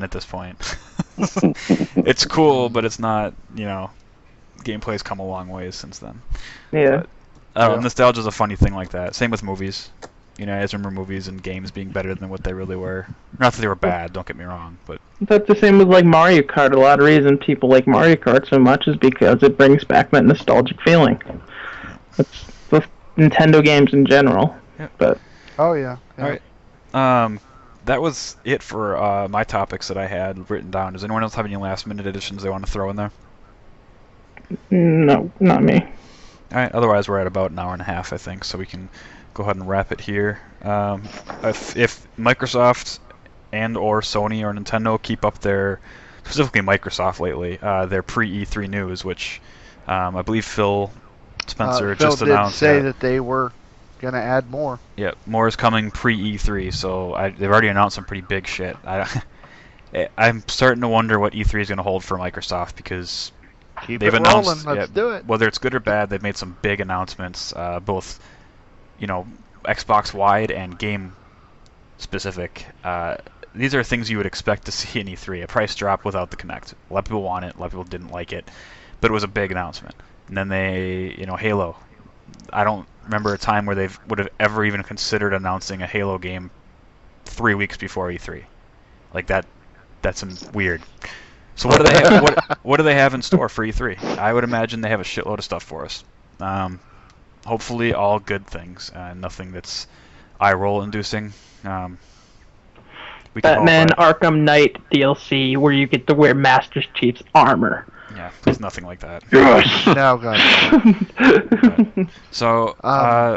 at this point. It's cool, but it's not, you know, gameplay's come a long ways since then. Yeah. But, nostalgia's a funny thing like that. Same with movies. You know, I just remember movies and games being better than what they really were. Not that they were bad, don't get me wrong, but... That's the same with, like, Mario Kart. A lot of reason people like Mario Kart so much is because it brings back that nostalgic feeling. It's with Nintendo games in general. But Oh yeah. All right. That was it for my topics that I had written down. Does anyone else have any last-minute additions they want to throw in there? No, not me. All right. Otherwise, we're at about an hour and a half, I think, so we can go ahead and wrap it here. If Microsoft and/or Sony or Nintendo keep up their, specifically Microsoft lately, their pre-E3 news, which I believe Phil Spencer just Phil did announced say that they were gonna add more. Yeah, more is coming pre-E3, so they've already announced some pretty big shit. I'm starting to wonder what E3 is going to hold for Microsoft, because Keep they've it announced, rolling. Let's do it. whether it's good or bad, they've made some big announcements, both, Xbox wide and game specific. These are things you would expect to see in E3. A price drop without the Kinect. A lot of people want it. A lot of people didn't like it, but it was a big announcement. And then Halo. I don't remember a time where they would have ever even considered announcing a Halo game 3 weeks before E3. Like that. That's weird. So what do they have? What do they have in store for E3? I would imagine they have a shitload of stuff for us. Hopefully, all good things. Nothing that's eye-roll inducing. Batman Arkham Knight DLC where you get to wear Master Chief's armor. Yeah, there's nothing like that. Yes. Now, God. So,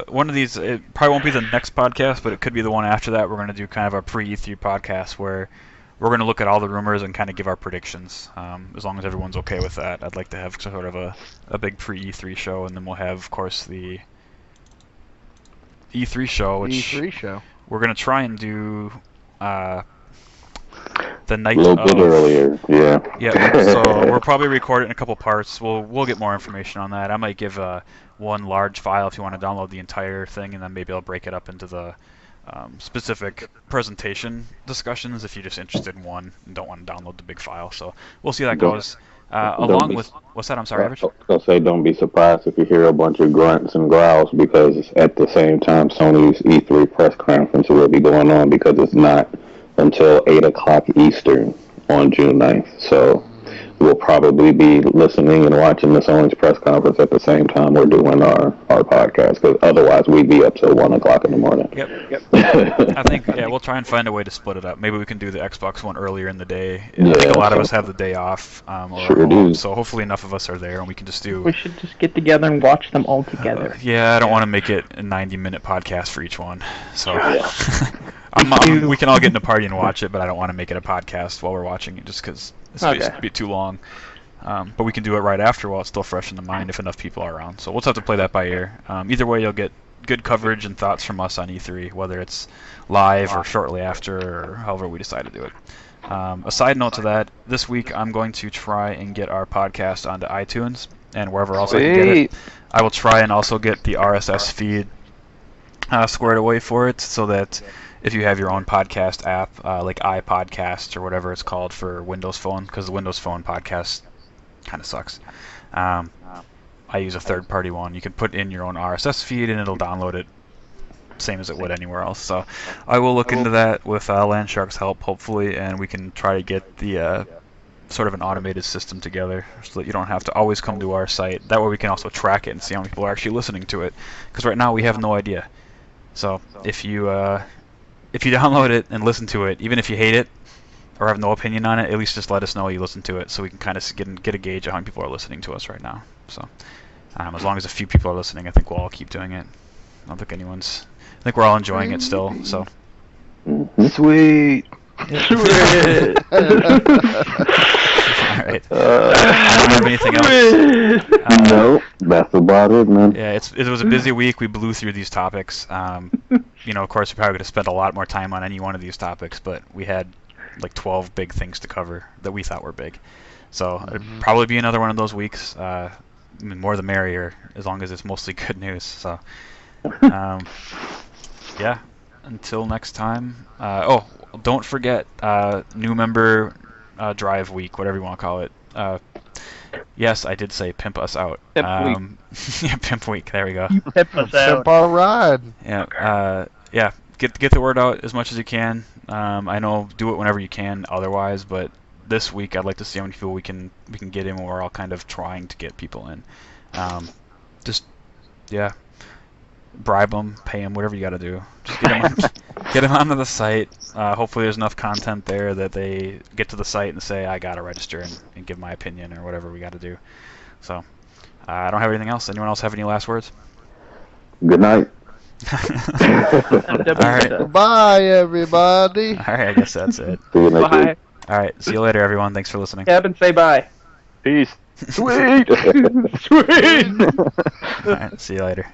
one of these, it probably won't be the next podcast, but it could be the one after that. We're going to do kind of a pre-E3 podcast where we're going to look at all the rumors and kind of give our predictions. As long as everyone's okay with that, I'd like to have sort of a big pre-E3 show, and then we'll have, of course, the E3 show, which E3 show. We're going to try and do the night a little bit earlier, yeah. Yeah, so we'll probably record it in a couple parts. We'll get more information on that. I might give one large file if you want to download the entire thing, and then maybe I'll break it up into the specific presentation discussions if you're just interested in one and don't want to download the big file. So we'll see how that goes. Along with, what's that? I'm sorry, Average? I'll say don't be surprised if you hear a bunch of grunts and growls, because at the same time Sony's E3 press conference will be going on, because it's not until 8 o'clock Eastern on June 9th. So we'll probably be listening and watching the Sony's press conference at the same time we're doing our podcast, because otherwise we'd be up till 1 o'clock in the morning. Yep. I think, we'll try and find a way to split it up. Maybe we can do the Xbox one earlier in the day. I think a lot of us have the day off. So hopefully enough of us are there, and we can just do... We should just get together and watch them all together. I don't want to make it a 90-minute podcast for each one. So we can all get in a party and watch it, but I don't want to make it a podcast while we're watching it, just because it's be too long. But we can do it right after while it's still fresh in the mind if enough people are around. So we'll just have to play that by ear. Either way, you'll get good coverage and thoughts from us on E3, whether it's live or shortly after, or however we decide to do it. A side note to that, this week I'm going to try and get our podcast onto iTunes and wherever else I can get it. I will try and also get the RSS feed squared away for it, so that if you have your own podcast app, like iPodcast or whatever it's called for Windows Phone, because the Windows Phone podcast kind of sucks. I use a third-party one. You can put in your own RSS feed and it'll download it same as it would anywhere else. So I will look into that with Landshark's help, hopefully, and we can try to get the sort of an automated system together so that you don't have to always come to our site. That way we can also track it and see how many people are actually listening to it, because right now we have no idea. So if you download it and listen to it, even if you hate it or have no opinion on it, at least just let us know you listen to it, so we can kind of get a gauge of how many people are listening to us right now. So as long as a few people are listening, I think we'll all keep doing it. I don't think I think we're all enjoying it still. So sweet. Alright. Don't have anything else? No, that's about it, man. Yeah, it was a busy week. We blew through these topics. Of course, we probably could have spent a lot more time on any one of these topics, but we had like 12 big things to cover that we thought were big. So it'd probably be another one of those weeks. More the merrier, as long as it's mostly good news. So, until next time. Don't forget, new member drive week, whatever you want to call it. Yes, I did say pimp us out. Pimp week. Pimp week. There we go. Pimp us out. Pimp our ride. Yeah. Get the word out as much as you can. I know, do it whenever you can. Otherwise, but this week I'd like to see how many people we can get in when we're all kind of trying to get people in. bribe them, pay them, whatever you got to do. Just get them onto the site. Hopefully there's enough content there that they get to the site and say, I got to register and give my opinion or whatever we got to do. So I don't have anything else. Anyone else have any last words? Good night. All right. Bye, everybody. All right, I guess that's it. See you next Bye. week. All right, see you later, everyone. Thanks for listening. Cabin, say bye. Peace. Sweet. Sweet. All right, see you later.